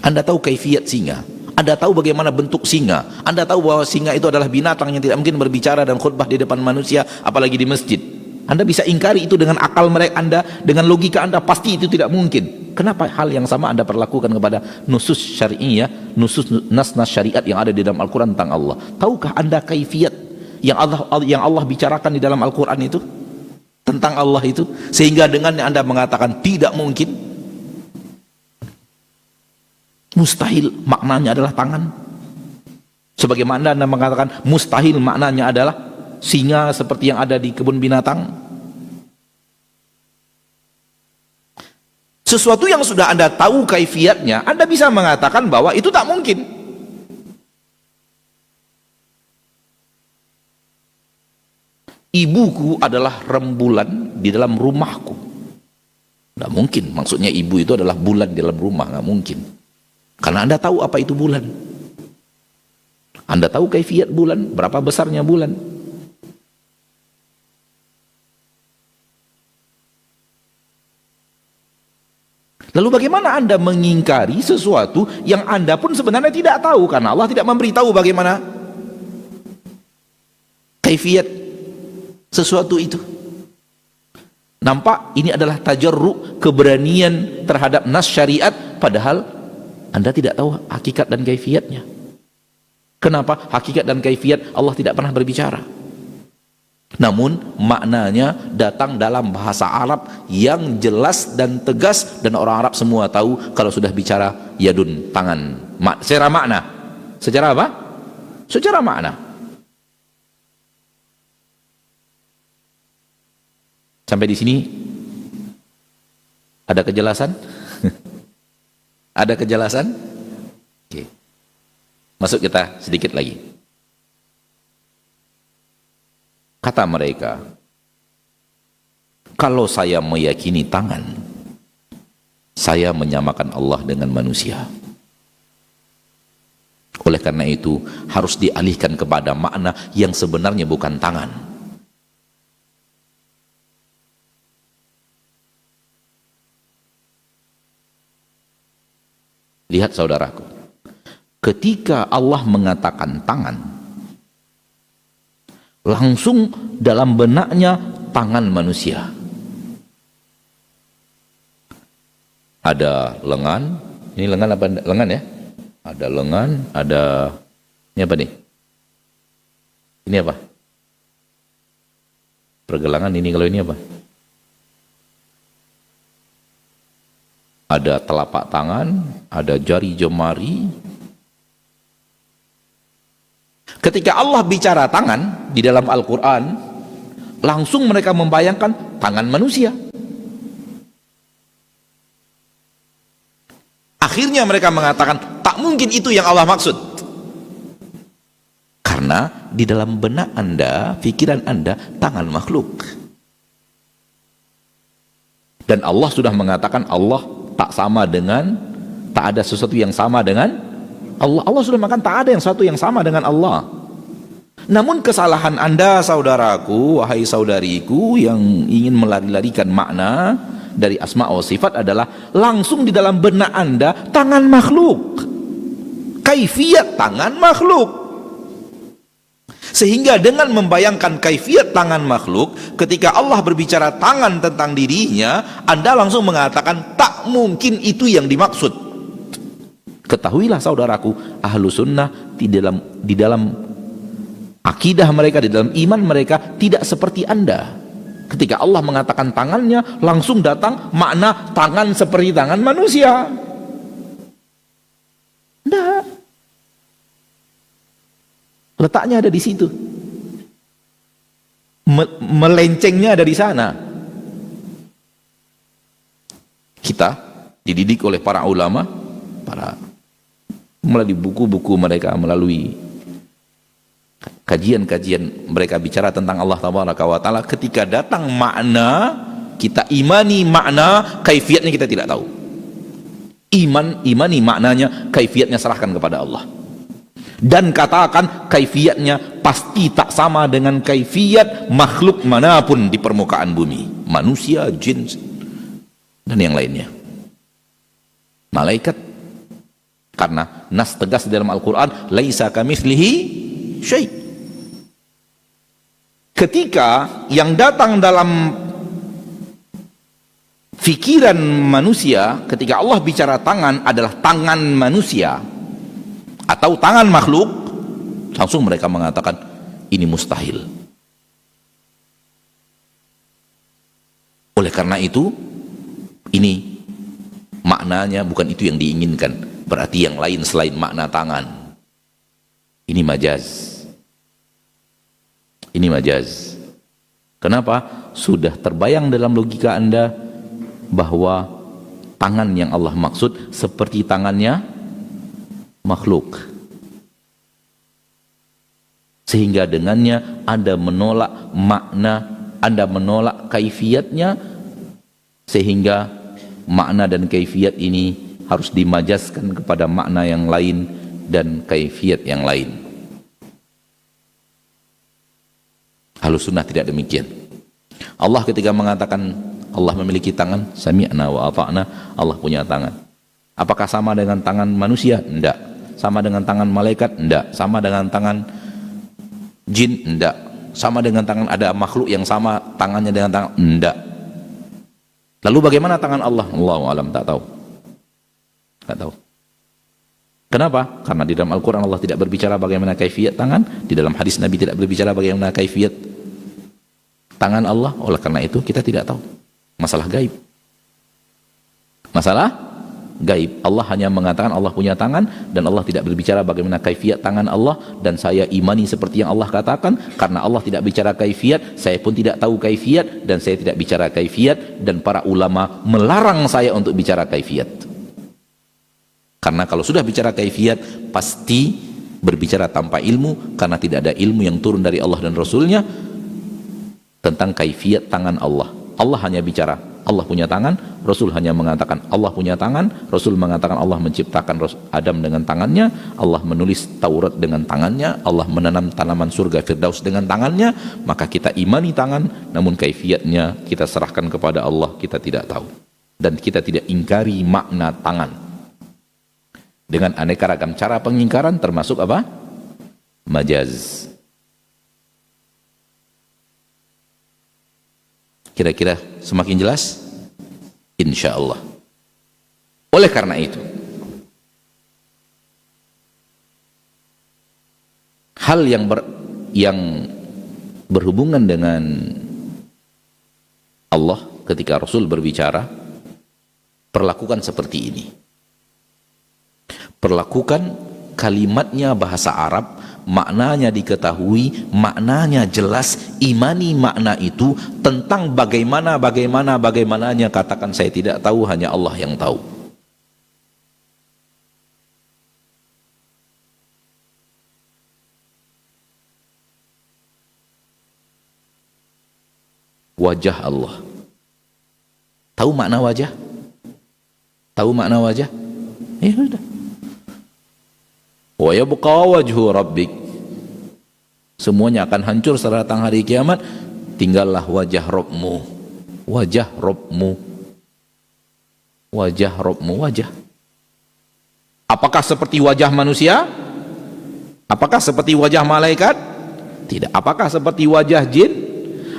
Anda tahu kaifiat singa, Anda tahu bagaimana bentuk singa, Anda tahu bahwa singa itu adalah binatang yang tidak mungkin berbicara dan khutbah di depan manusia, apalagi di masjid. Anda bisa ingkari itu dengan akal mereka Anda, dengan logika Anda, pasti itu tidak mungkin. Kenapa hal yang sama Anda perlakukan kepada nusus syari'iyah, nusus nas-nas syariat yang ada di dalam Al-Quran tentang Allah? Tahukah Anda kaifiat yang Allah bicarakan di dalam Al-Quran itu tentang Allah itu, sehingga dengannya Anda mengatakan tidak mungkin? Mustahil maknanya adalah tangan, sebagaimana Anda mengatakan mustahil maknanya adalah singa seperti yang ada di kebun binatang. Sesuatu yang sudah Anda tahu kaifiatnya, Anda bisa mengatakan bahwa itu tak mungkin. Ibuku adalah rembulan di dalam rumahku. Tidak mungkin, maksudnya ibu itu adalah bulan di dalam rumah, nggak mungkin. Karena Anda tahu apa itu bulan. Anda tahu kaifiat bulan, berapa besarnya bulan. Lalu bagaimana Anda mengingkari sesuatu yang Anda pun sebenarnya tidak tahu, karena Allah tidak memberitahu bagaimana kaifiat sesuatu itu. Nampak ini adalah tajarru, keberanian terhadap nas syariat, padahal Anda tidak tahu hakikat dan kaifiatnya. Kenapa? Hakikat dan kaifiat Allah tidak pernah berbicara. Namun maknanya datang dalam bahasa Arab yang jelas dan tegas, dan orang Arab semua tahu kalau sudah bicara yadun, tangan. Secara makna. Secara apa? Secara makna. Sampai di sini ada kejelasan? Ada kejelasan? Oke. Masuk kita sedikit lagi. Kata mereka, kalau saya meyakini tangan, saya menyamakan Allah dengan manusia. Oleh karena itu harus dialihkan kepada makna yang sebenarnya bukan tangan. Lihat saudaraku, ketika Allah mengatakan tangan, langsung dalam benaknya tangan manusia. Ada lengan, ini lengan apa? Lengan ya? Ada lengan, ada ini apa nih? Ini apa? Pergelangan ini, kalau ini apa? Ada telapak tangan, ada jari jemari. Ketika Allah bicara tangan di dalam Al-Quran, langsung mereka membayangkan tangan manusia. Akhirnya mereka mengatakan, tak mungkin itu yang Allah maksud. Karena di dalam benak Anda, pikiran Anda, tangan makhluk. Dan Allah sudah mengatakan Allah tak sama dengan, tak ada sesuatu yang sama dengan Allah. Allah sudah mengatakan tak ada yang sesuatu yang sama dengan Allah. Namun kesalahan Anda, saudaraku, wahai saudariku, yang ingin melari-larikan makna dari asma wa sifat adalah langsung di dalam benak Anda tangan makhluk, kaifiat tangan makhluk. Sehingga dengan membayangkan kaifiat tangan makhluk, ketika Allah berbicara tangan tentang dirinya, Anda langsung mengatakan tak mungkin itu yang dimaksud. Ketahuilah saudaraku, ahlu sunnah di dalam akidah mereka, di dalam iman mereka tidak seperti Anda. Ketika Allah mengatakan tangannya, langsung datang makna tangan seperti tangan manusia. Tidak. Letaknya ada di situ. Melencengnya ada di sana. Kita dididik oleh para ulama, melalui buku-buku mereka, melalui kajian-kajian mereka bicara tentang Allah Tabaraka wa Ta'ala. Ketika datang makna, kita imani makna, kaifiatnya kita tidak tahu. Imani maknanya, kaifiatnya serahkan kepada Allah. Dan katakan kaifiatnya pasti tak sama dengan kaifiat makhluk manapun di permukaan bumi, manusia, jin, dan yang lainnya, malaikat. Karena nas tegas di dalam Al-Quran, laisa kamitslihi syai'. Ketika yang datang dalam fikiran manusia, ketika Allah bicara tangan adalah tangan manusia atau tangan makhluk, langsung mereka mengatakan ini mustahil. Oleh karena itu, ini maknanya bukan itu yang diinginkan, berarti yang lain selain makna tangan. Ini majaz. Ini majaz. Kenapa? Sudah terbayang dalam logika Anda bahwa tangan yang Allah maksud seperti tangannya makhluk, sehingga dengannya Anda menolak makna, Anda menolak kaifiatnya, sehingga makna dan kaifiat ini harus dimajaskan kepada makna yang lain dan kaifiat yang lain. Ahlus sunnah tidak demikian. Allah ketika mengatakan Allah memiliki tangan, sami'na wa ata'na, Allah punya tangan. Apakah sama dengan tangan manusia? Tidak. Sama dengan tangan malaikat? Tidak. Sama dengan tangan jin? Tidak. Sama dengan tangan ada makhluk yang sama tangannya dengan tangan? Tidak. Lalu bagaimana tangan Allah? Allahu a'lam, tak tahu. Tak tahu. Kenapa? Karena di dalam Al-Quran Allah tidak berbicara bagaimana kaifiat tangan, di dalam hadis Nabi tidak berbicara bagaimana kaifiat tangan Allah. Oleh karena itu kita tidak tahu. Masalah gaib. Masalah gaib. Allah hanya mengatakan Allah punya tangan, dan Allah tidak berbicara bagaimana kaifiat tangan Allah. Dan saya imani seperti yang Allah katakan, karena Allah tidak bicara kaifiat, saya pun tidak tahu kaifiat, dan saya tidak bicara kaifiat, dan para ulama melarang saya untuk bicara kaifiat. Karena kalau sudah bicara kaifiat, pasti berbicara tanpa ilmu, karena tidak ada ilmu yang turun dari Allah dan Rasulnya tentang kaifiat tangan Allah. Allah hanya bicara Allah punya tangan, Rasul hanya mengatakan Allah punya tangan, Rasul mengatakan Allah menciptakan Adam dengan tangannya, Allah menulis Taurat dengan tangannya, Allah menanam tanaman surga Firdaus dengan tangannya. Maka kita imani tangan, namun kaifiatnya kita serahkan kepada Allah, kita tidak tahu. Dan kita tidak ingkari makna tangan dengan aneka ragam cara pengingkaran, termasuk apa? Majaz. Kira-kira semakin jelas? Insya Allah. Oleh karena itu, hal yang berhubungan dengan Allah ketika Rasul berbicara, perlakukan seperti ini. Perlakukan kalimatnya bahasa Arab, maknanya diketahui, maknanya jelas, imani makna itu. Tentang bagaimananya katakan saya tidak tahu, hanya Allah yang tahu. wajah Allah. Tahu makna wajah? Tahu makna wajah? Ya sudah. Wa yabqa wajhu rabbik. Semuanya akan hancur setelah datang hari kiamat, tinggallah wajah Rabbmu. Wajah Rabbmu. Wajah Rabbmu, wajah. Apakah seperti wajah manusia? Apakah seperti wajah malaikat? Tidak. Apakah seperti wajah jin?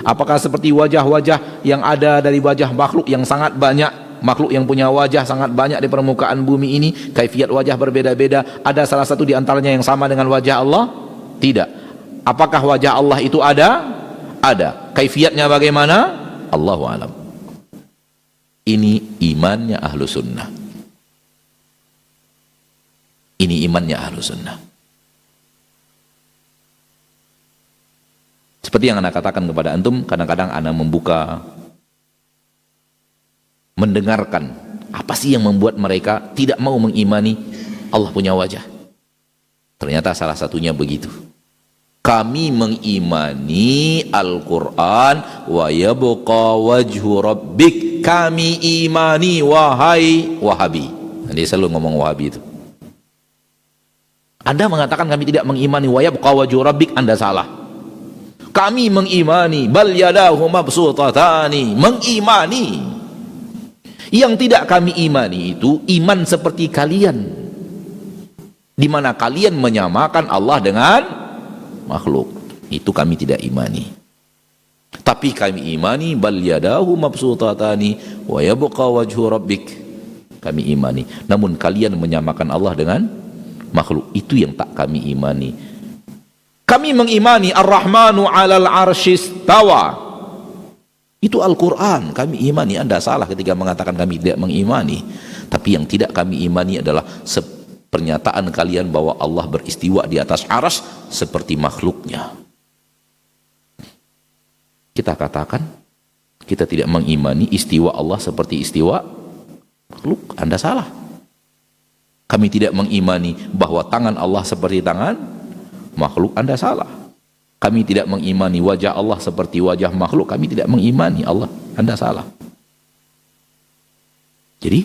Apakah seperti wajah-wajah yang ada dari wajah makhluk yang sangat banyak? Makhluk yang punya wajah sangat banyak di permukaan bumi ini, kaifiat wajah berbeda-beda. Ada salah satu di antaranya yang sama dengan wajah Allah? Tidak. Apakah wajah Allah itu ada? Ada. Kaifiatnya bagaimana? Allahu a'lam. Ini imannya ahlu sunnah. Ini imannya ahlu sunnah. Seperti yang anak katakan kepada antum, kadang-kadang anak membuka, mendengarkan apa sih yang membuat mereka tidak mau mengimani Allah punya wajah. Ternyata salah satunya begitu. Kami mengimani Al-Quran, wa yabqa wajhu rabbik. Kami imani wahai Wahabi. Dia selalu ngomong Wahabi itu. Anda mengatakan kami tidak mengimani wa yabqa wajhu rabbik, Anda salah. Kami mengimani bal yadahu mabsutatani, mengimani. Yang tidak kami imani itu iman seperti kalian, di mana kalian menyamakan Allah dengan makhluk. Itu kami tidak imani. Tapi kami imani bal yadahu mabsutatani wa yabqa wajhu rabbik. Kami imani. Namun kalian menyamakan Allah dengan makhluk, itu yang tak kami imani. Kami mengimani Ar-Rahmanu 'alal 'arsy istawa. Itu Al-Quran, kami imani. Anda salah ketika mengatakan kami tidak mengimani. Tapi yang tidak kami imani adalah pernyataan kalian bahwa Allah beristiwa di atas arsy seperti makhluknya. Kita katakan kita tidak mengimani istiwa Allah seperti istiwa makhluk. Anda salah. Kami tidak mengimani bahwa tangan Allah seperti tangan makhluk. Anda salah. Kami tidak mengimani wajah Allah seperti wajah makhluk. Kami tidak mengimani Allah. Anda salah. Jadi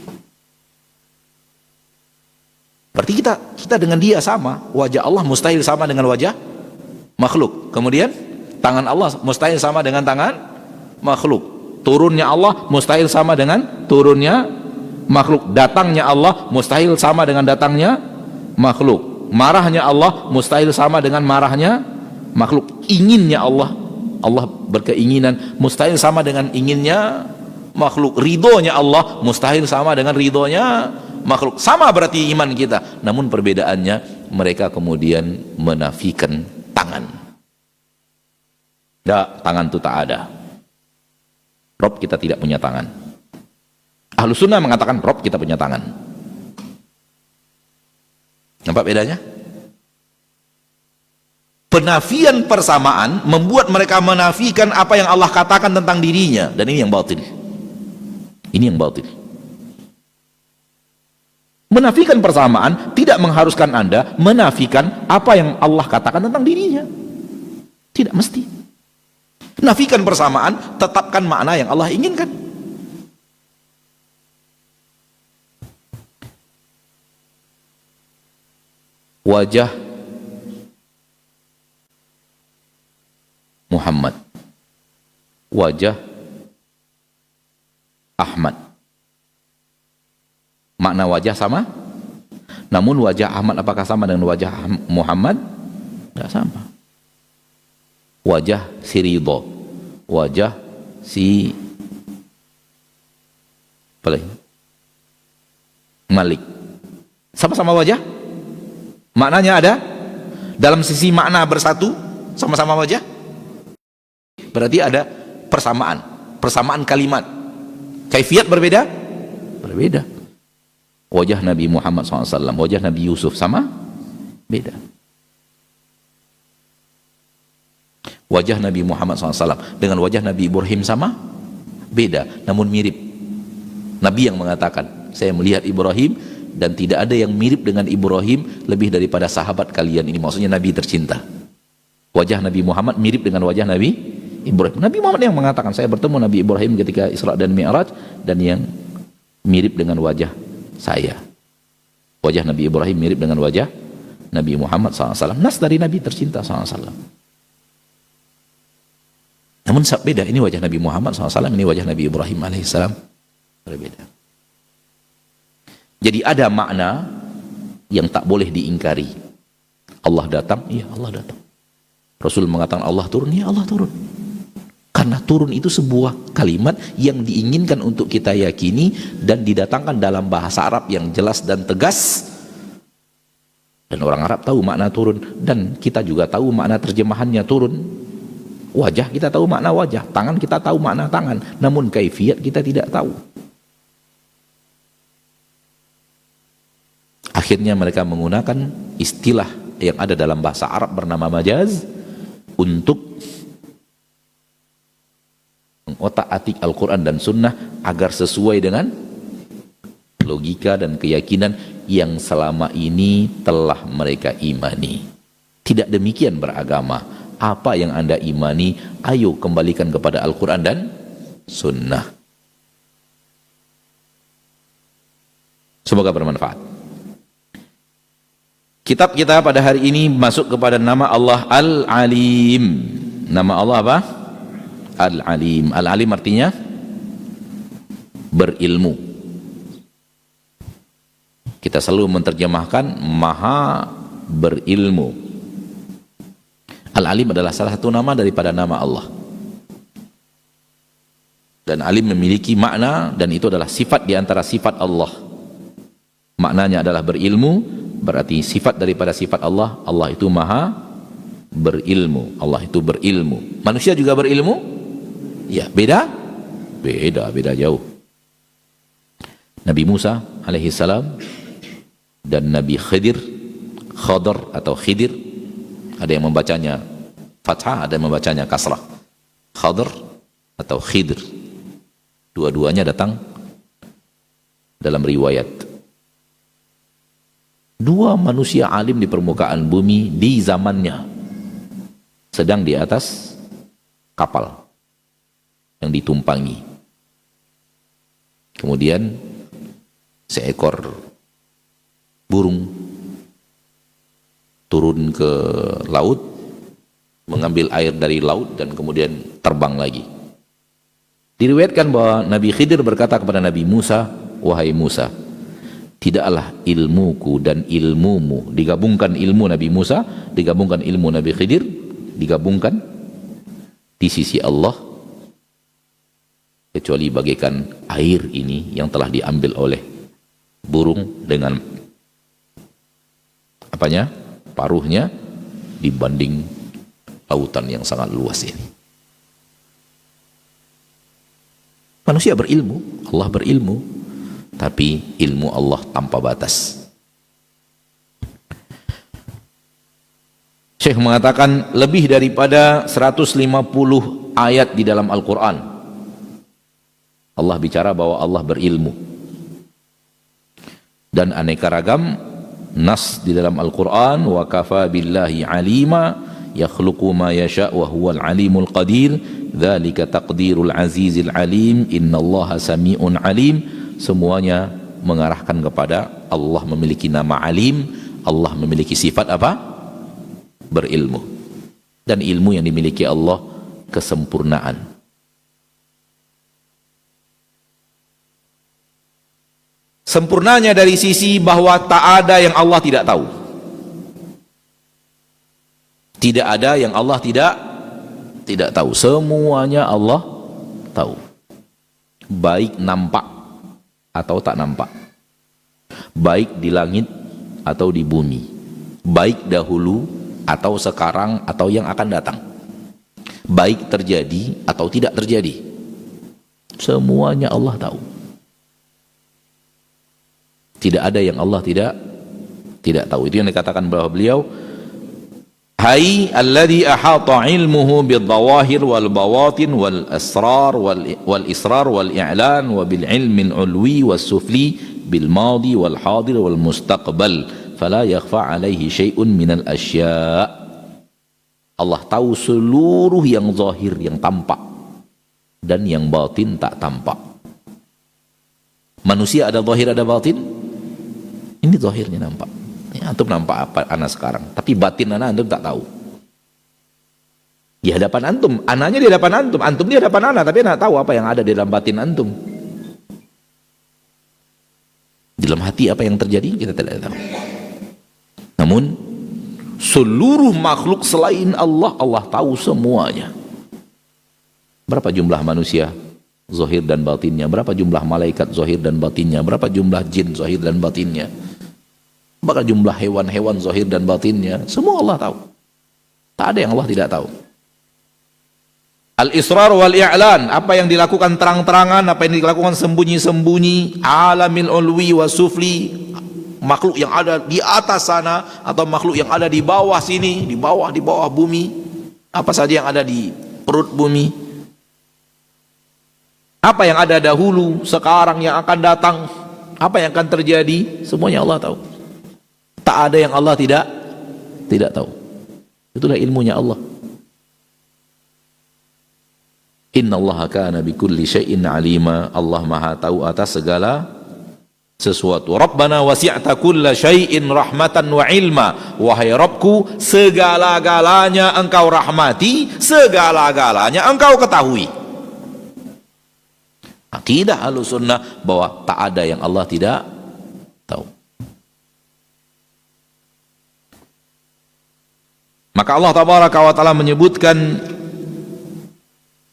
berarti kita dengan dia sama. Wajah Allah mustahil sama dengan wajah makhluk. Kemudian tangan Allah mustahil sama dengan tangan makhluk. Turunnya Allah mustahil sama dengan turunnya makhluk. Datangnya Allah mustahil sama dengan datangnya makhluk. Marahnya Allah mustahil sama dengan marahnya makhluk. Inginnya Allah berkeinginan mustahil sama dengan inginnya makhluk. Ridhonya Allah mustahil sama dengan ridhonya makhluk. Sama berarti iman kita. Namun perbedaannya mereka kemudian menafikan tangan. Tangan itu tak ada. Rob kita tidak punya tangan. Ahlu sunnah mengatakan Rob kita punya tangan. Nampak bedanya? Penafian persamaan membuat mereka menafikan apa yang Allah katakan tentang dirinya, dan ini yang batil. Ini yang batil. Menafikan persamaan tidak mengharuskan Anda menafikan apa yang Allah katakan tentang dirinya. Tidak mesti. Nafikan persamaan, tetapkan makna yang Allah inginkan. Wajah Muhammad, wajah Ahmad. Makna wajah sama, namun wajah Ahmad apakah sama dengan wajah Muhammad? Tidak sama. Wajah si Ridho, wajah si Malik, sama-sama wajah. Maknanya ada, dalam sisi makna bersatu, sama-sama wajah. Berarti ada persamaan kalimat. Kaifiat berbeda? Berbeda. Wajah Nabi Muhammad SAW, wajah Nabi Yusuf sama? Beda. Wajah Nabi Muhammad SAW dengan wajah Nabi Ibrahim sama? Beda, namun mirip. Nabi yang mengatakan, saya melihat Ibrahim dan tidak ada yang mirip dengan Ibrahim lebih daripada sahabat kalian ini. Maksudnya Nabi tercinta. Wajah Nabi Muhammad mirip dengan wajah Nabi Ibrahim. Nabi Muhammad yang mengatakan, saya bertemu Nabi Ibrahim ketika Isra dan Mi'raj, dan yang mirip dengan wajah saya. Wajah Nabi Ibrahim mirip dengan wajah Nabi Muhammad SAW. Nas dari Nabi tercinta SAW. Namun beda, ini wajah Nabi Muhammad SAW, ini wajah Nabi Ibrahim alaihissalam. Berbeda. Jadi ada makna yang tak boleh diingkari. Allah datang, iya Allah datang. Rasul mengatakan Allah turun, iya Allah turun. Karena turun itu sebuah kalimat yang diinginkan untuk kita yakini dan didatangkan dalam bahasa Arab yang jelas dan tegas. Dan orang Arab tahu makna turun, dan kita juga tahu makna terjemahannya turun. Wajah kita tahu makna wajah, tangan kita tahu makna tangan, namun kaifiat kita tidak tahu. Akhirnya mereka menggunakan istilah yang ada dalam bahasa Arab bernama majaz untuk mengotak-atik Al-Quran dan Sunnah agar sesuai dengan logika dan keyakinan yang selama ini telah mereka imani. Tidak demikian beragama. Apa yang Anda imani, ayo kembalikan kepada Al-Quran dan Sunnah. Semoga bermanfaat. Kitab kita pada hari ini masuk kepada nama Allah Al-Alim. Nama Allah apa? Al-Alim. Al-Alim artinya berilmu. Kita selalu menerjemahkan maha berilmu. Al-Alim adalah salah satu nama daripada nama Allah. Dan alim memiliki makna, dan itu adalah sifat di antara sifat Allah. Maknanya adalah berilmu, berarti sifat daripada sifat Allah. Allah itu maha berilmu. Allah itu berilmu. Manusia juga berilmu? Ya, beda? Beda jauh. Nabi Musa alaihissalam dan Nabi Khidr atau Khidir, ada yang membacanya fathah, ada yang membacanya kasrah. Khadr atau Khidr, dua-duanya datang dalam riwayat. Dua manusia alim di permukaan bumi di zamannya sedang di atas kapal yang ditumpangi. Kemudian seekor burung turun ke laut, mengambil air dari laut, dan kemudian terbang lagi. Diriwayatkan bahwa Nabi Khidir berkata kepada Nabi Musa, wahai Musa, tidaklah ilmuku dan ilmumu, digabungkan ilmu Nabi Musa, digabungkan ilmu Nabi Khidir, digabungkan di sisi Allah, kecuali bagaikan air ini yang telah diambil oleh burung dengan apanya? Paruhnya dibanding lautan yang sangat luas ini. Manusia berilmu, Allah berilmu, tapi ilmu Allah tanpa batas. Syekh mengatakan lebih daripada 150 ayat di dalam Al-Quran Allah bicara bahwa Allah berilmu, dan aneka ragam nas di dalam Al-Quran. Wa kafa billahi alima yakhluqu ma yasha' wa huwal alimul qadir dzalika taqdirul azizil alim innallaha sami'un alim. Semuanya mengarahkan kepada Allah memiliki nama alim, Allah memiliki sifat apa? Berilmu. Dan ilmu yang dimiliki Allah kesempurnaan. Sempurnanya dari sisi bahwa tak ada yang Allah tidak tahu. Tidak ada yang Allah tidak tahu. Semuanya Allah tahu. Baik nampak atau tak nampak. Baik di langit atau di bumi. Baik dahulu atau sekarang atau yang akan datang. Baik terjadi atau tidak terjadi. Semuanya Allah tahu. Tidak ada yang Allah tidak tahu. Itu yang dikatakan bahwa beliau, hai alladhi ahata ilmuhu bidh-dhawahir wal bawatin wal asrar wal israr wal i'lan wa bil ilmi al-ulwi was sufli bil madi wal hadir wal mustaqbal fala yakhfa alaihi syai'un minal asya'. Allah tahu seluruh yang zahir, yang tampak, dan yang batin tak tampak. Manusia ada zahir, ada batin. Ini zahirnya nampak. Ya, antum nampak apa ana sekarang, tapi batin ana antum tak tahu. Di hadapan antum, ananya di hadapan antum di hadapan ana, tapi ana tahu apa yang ada di dalam batin antum. Di dalam hati apa yang terjadi kita tidak tahu. Namun seluruh makhluk selain Allah, Allah tahu semuanya. Berapa jumlah manusia zahir dan batinnya, berapa jumlah malaikat zahir dan batinnya, berapa jumlah jin zahir dan batinnya, berapa jumlah hewan-hewan zahir dan batinnya, semua Allah tahu. Tak ada yang Allah tidak tahu. Al-israr wal i'lan, apa yang dilakukan terang-terangan, apa yang dilakukan sembunyi-sembunyi, alamil ulwi wa sufli, makhluk yang ada di atas sana atau makhluk yang ada di bawah sini, di bawah bumi, apa saja yang ada di perut bumi, apa yang ada dahulu, sekarang, yang akan datang, apa yang akan terjadi, semuanya Allah tahu. Tak ada yang Allah tidak tahu. Itulah ilmunya Allah. Innallaha kana bikulli syai'in alima. Allah Maha tahu atas segala sesuatu. Rabbana wasi'ta kulla syai'in rahmatan wa ilma. Wahai Rabbku, segala-galanya Engkau rahmati, segala-galanya Engkau ketahui. Akidah Ahlussunnah bahwa tak ada yang Allah tidak tahu. Maka Allah Tabaraka wa Ta'ala menyebutkan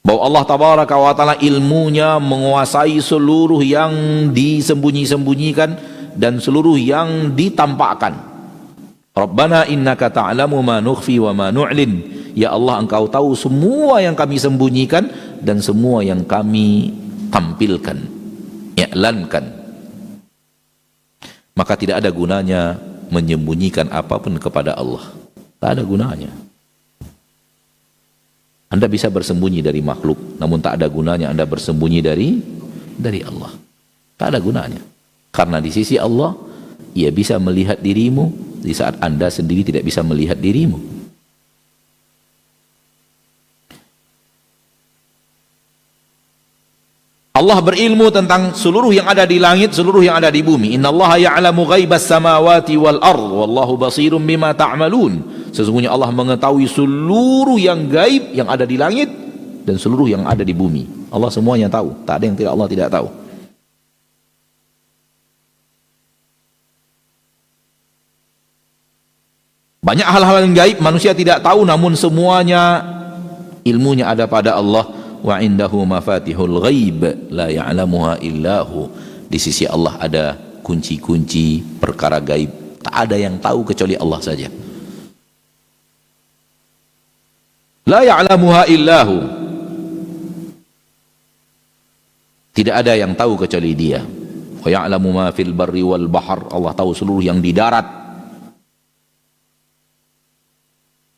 bahwa Allah Tabaraka wa Ta'ala ilmunya menguasai seluruh yang disembunyi-sembunyikan dan seluruh yang ditampakkan. Rabbana innaka ta'lamu ma nukhfi wa ma nu'lin. Ya Allah, Engkau tahu semua yang kami sembunyikan dan semua yang kami tampilkan, i'lankan. Maka tidak ada gunanya menyembunyikan apapun kepada Allah. Tak ada gunanya. Anda bisa bersembunyi dari makhluk, namun tak ada gunanya Anda bersembunyi dari Allah. Tak ada gunanya. Karena di sisi Allah, Ia bisa melihat dirimu di saat Anda sendiri tidak bisa melihat dirimu. Allah berilmu tentang seluruh yang ada di langit, seluruh yang ada di bumi. Innallaha ya'lamu ghaibas samawati wal ard, wallahu basirum bima ta'malun. Sesungguhnya Allah mengetahui seluruh yang gaib yang ada di langit dan seluruh yang ada di bumi. Allah semuanya tahu. Tak ada yang tidak Allah tidak tahu. Banyak hal-hal yang gaib manusia tidak tahu, namun semuanya ilmunya ada pada Allah. Wa indahu mafatihul ghaib la ya'lamuha illahu. Di sisi Allah ada kunci-kunci perkara gaib. Tak ada yang tahu kecuali Allah saja. La ya'lamuha illahu. Tidak ada yang tahu kecuali Dia. Wa ya'lamu ma fil barri wal bahr. Allah tahu seluruh yang di darat.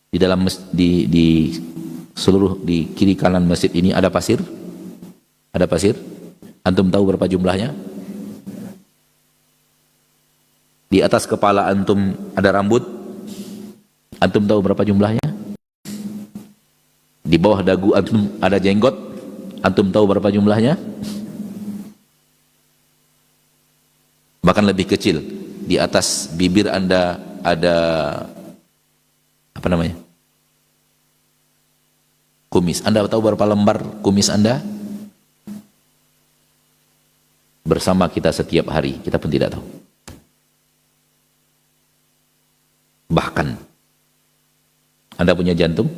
Di dalam di seluruh di kiri kanan masjid ini ada pasir? Ada pasir? Antum tahu berapa jumlahnya? Di atas kepala antum ada rambut? Antum tahu berapa jumlahnya? Di bawah dagu antum ada jenggot? Antum tahu berapa jumlahnya? Bahkan lebih kecil. Di atas bibir Anda ada apa namanya? Kumis. Anda tahu berapa lembar kumis Anda? Bersama kita setiap hari, kita pun tidak tahu. Bahkan Anda punya jantung?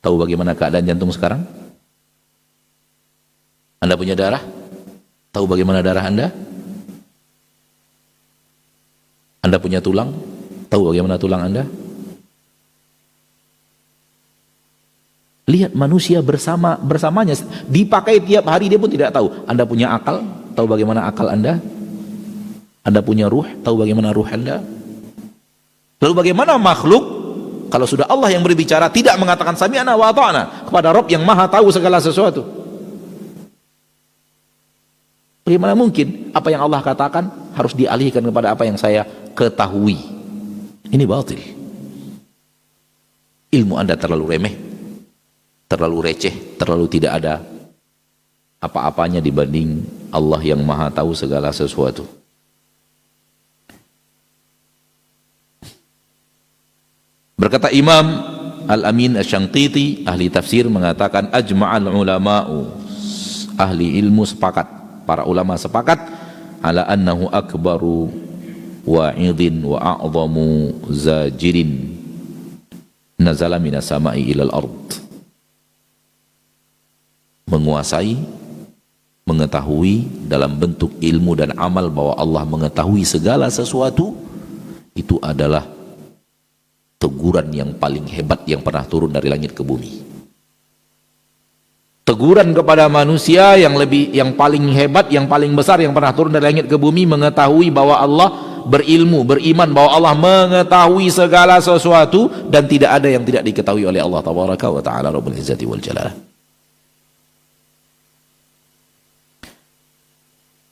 Tahu bagaimana keadaan jantung sekarang? Anda punya darah? Tahu bagaimana darah Anda? Anda punya tulang? Tahu bagaimana tulang Anda? Lihat manusia bersamanya, dipakai tiap hari, dia pun tidak tahu. Anda punya akal? Tahu bagaimana akal Anda? Anda punya ruh? Tahu bagaimana ruh Anda? Lalu bagaimana makhluk kalau sudah Allah yang berbicara tidak mengatakan sami'na wa ata'na kepada Rabb yang maha tahu segala sesuatu? Bagaimana mungkin apa yang Allah katakan harus dialihkan kepada apa yang saya ketahui? Ini batil. ilmu Anda terlalu remeh, terlalu receh, terlalu tidak ada apa-apanya dibanding Allah yang maha tahu segala sesuatu. Berkata Imam Al-Amin Asy-Syanqiti, ahli tafsir, mengatakan ajma'al ulama'u, ahli ilmu sepakat, para ulama sepakat, ala annahu akbaru wa'idhin wa a'zamu zajirin nazala minas sama'i ilal ard. Menguasai, mengetahui dalam bentuk ilmu dan amal bahwa Allah mengetahui segala sesuatu, itu adalah teguran yang paling hebat yang pernah turun dari langit ke bumi. Teguran kepada manusia yang paling hebat, yang paling besar yang pernah turun dari langit ke bumi, mengetahui bahwa Allah berilmu, beriman bahwa Allah mengetahui segala sesuatu dan tidak ada yang tidak diketahui oleh Allah tabaraka wa taala rabbul izzati wal jalalah.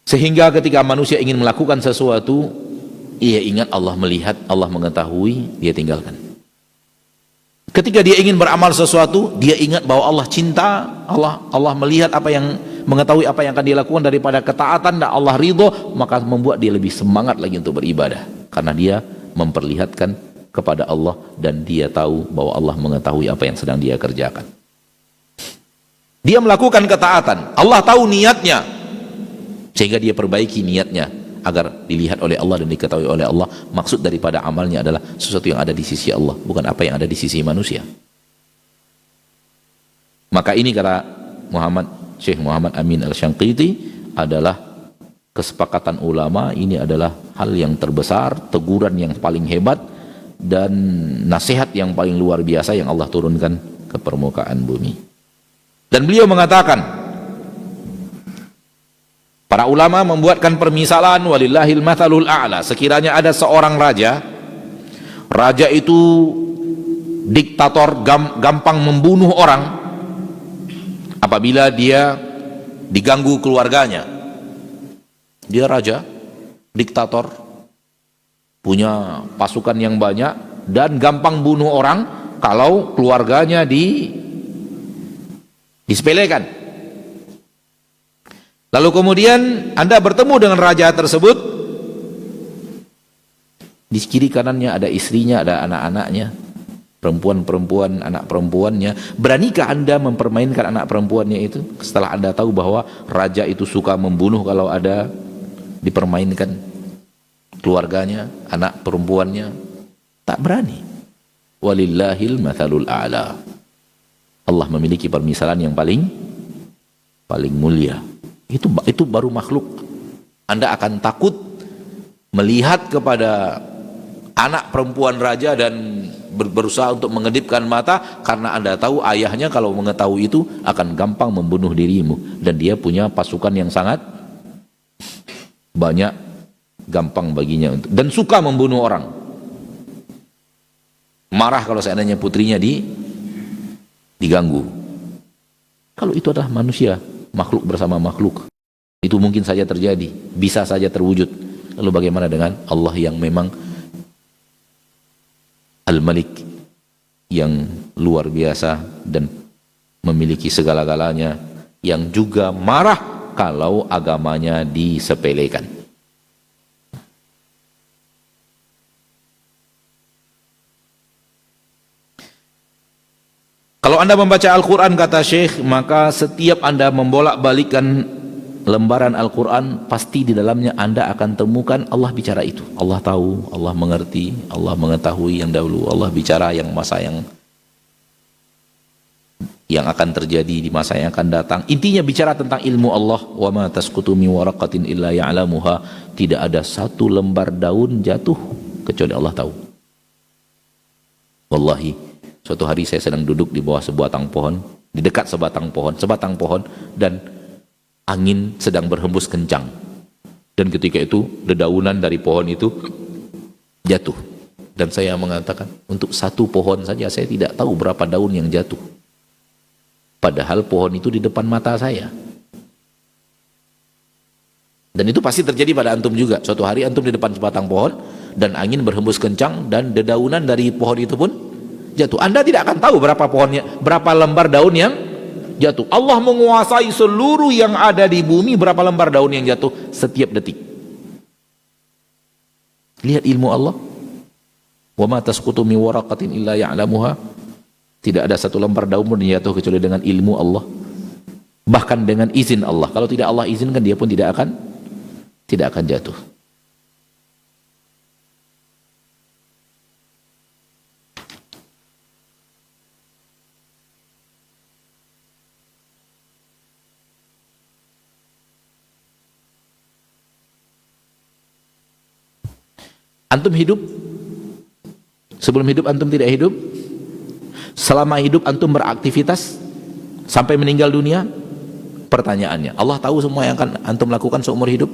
Sehingga ketika manusia ingin melakukan sesuatu, ia ingat Allah melihat, Allah mengetahui, dia tinggalkan. Ketika dia ingin beramal sesuatu, dia ingat bahwa Allah cinta, Allah melihat apa yang, mengetahui apa yang akan dia lakukan daripada ketaatan, dan Allah ridho, maka membuat dia lebih semangat lagi untuk beribadah. Karena dia memperlihatkan kepada Allah dan dia tahu bahwa Allah mengetahui apa yang sedang dia kerjakan. Dia melakukan ketaatan, Allah tahu niatnya, sehingga dia perbaiki niatnya agar dilihat oleh Allah dan diketahui oleh Allah. Maksud daripada amalnya adalah sesuatu yang ada di sisi Allah, bukan apa yang ada di sisi manusia. Maka ini kata Syekh Muhammad Amin Al-Syanqiti adalah kesepakatan ulama, ini adalah hal yang terbesar, teguran yang paling hebat, dan nasihat yang paling luar biasa yang Allah turunkan ke permukaan bumi. Dan beliau mengatakan, para ulama membuatkan permisalan, walillahil mathalul a'la, sekiranya ada seorang raja, raja itu diktator, gampang membunuh orang apabila dia diganggu keluarganya. Dia raja, diktator, punya pasukan yang banyak dan gampang bunuh orang kalau keluarganya disepelekan. Lalu kemudian Anda bertemu dengan raja tersebut, di kiri kanannya ada istrinya, ada anak-anaknya, perempuan-perempuan, anak perempuannya. Beranikah Anda mempermainkan anak perempuannya itu setelah Anda tahu bahwa raja itu suka membunuh kalau ada dipermainkan keluarganya, anak perempuannya? Tak berani. Walillahil mathalul a'la. Allah memiliki permisalan yang paling mulia. Itu baru makhluk. Anda akan takut melihat kepada anak perempuan raja dan berusaha untuk mengedipkan mata karena Anda tahu ayahnya kalau mengetahui itu akan gampang membunuh dirimu, dan dia punya pasukan yang sangat banyak, gampang baginya untuk, dan suka membunuh orang. Marah kalau seandainya putrinya diganggu. Kalau itu adalah manusia, makhluk bersama makhluk, itu mungkin saja terjadi, bisa saja terwujud. Lalu bagaimana dengan Allah yang memang Al-Malik, yang luar biasa dan memiliki segala-galanya, yang juga marah kalau agamanya disepelekan. Kalau Anda membaca Al-Quran, kata Syekh, maka setiap Anda membolak-balikkan lembaran Al-Quran, pasti di dalamnya Anda akan temukan Allah bicara itu. Allah tahu, Allah mengerti, Allah mengetahui yang dahulu, Allah bicara yang masa yang akan terjadi, di masa yang akan datang. Intinya bicara tentang ilmu Allah. Wa ma tasqutu min waraqatin illa ya'lamuha. Tidak ada satu lembar daun jatuh kecuali Allah tahu. Wallahi, suatu hari saya sedang duduk di bawah sebatang pohon, di dekat sebatang pohon, dan angin sedang berhembus kencang. Dan ketika itu dedaunan dari pohon itu jatuh. Dan saya mengatakan, untuk satu pohon saja saya tidak tahu berapa daun yang jatuh. Padahal pohon itu di depan mata saya. Dan itu pasti terjadi pada antum juga. Suatu hari antum di depan sebatang pohon dan angin berhembus kencang dan dedaunan dari pohon itu pun jatuh. Anda tidak akan tahu berapa pohonnya, berapa lembar daun yang jatuh. Allah menguasai seluruh yang ada di bumi, berapa lembar daun yang jatuh setiap detik. Lihat ilmu Allah. Wa ma tasqutu min waraqatin illa ya'lamuha. Tidak ada satu lembar daun pun yang jatuh kecuali dengan ilmu Allah. Bahkan dengan izin Allah. Kalau tidak Allah izinkan, dia pun tidak akan jatuh. Antum hidup, sebelum hidup antum tidak hidup, selama hidup antum beraktivitas sampai meninggal dunia. Pertanyaannya, Allah tahu semua yang akan antum lakukan seumur hidup?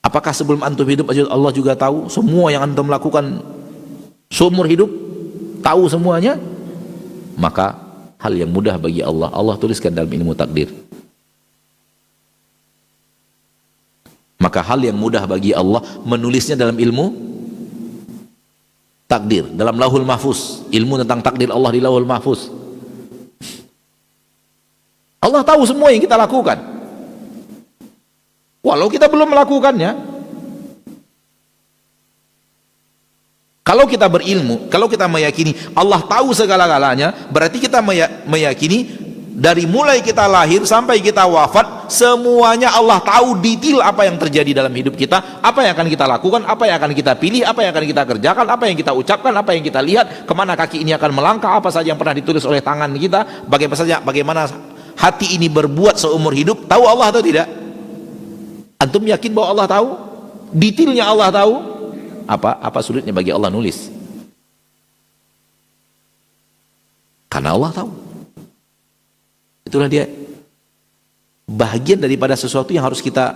Apakah sebelum antum hidup Allah juga tahu semua yang antum lakukan seumur hidup? Tahu semuanya? Maka hal yang mudah bagi Allah, Allah tuliskan dalam ilmu takdir. Maka hal yang mudah bagi Allah menulisnya dalam ilmu takdir, dalam lauhul mahfuz. Ilmu tentang takdir Allah di lauhul mahfuz. Allah tahu semua yang kita lakukan, walau kita belum melakukannya. Kalau kita berilmu, kalau kita meyakini Allah tahu segala-galanya, berarti kita meyakini dari mulai kita lahir sampai kita wafat, semuanya Allah tahu detail apa yang terjadi dalam hidup kita, apa yang akan kita lakukan, apa yang akan kita pilih, apa yang akan kita kerjakan, apa yang kita ucapkan, apa yang kita lihat, kemana kaki ini akan melangkah, apa saja yang pernah ditulis oleh tangan kita, bagaimana hati ini berbuat seumur hidup. Tahu Allah atau tidak? Antum yakin bahwa Allah tahu? Detailnya Allah tahu? Apa sulitnya bagi Allah nulis? Karena Allah tahu. Itulah dia bahagian daripada sesuatu yang harus kita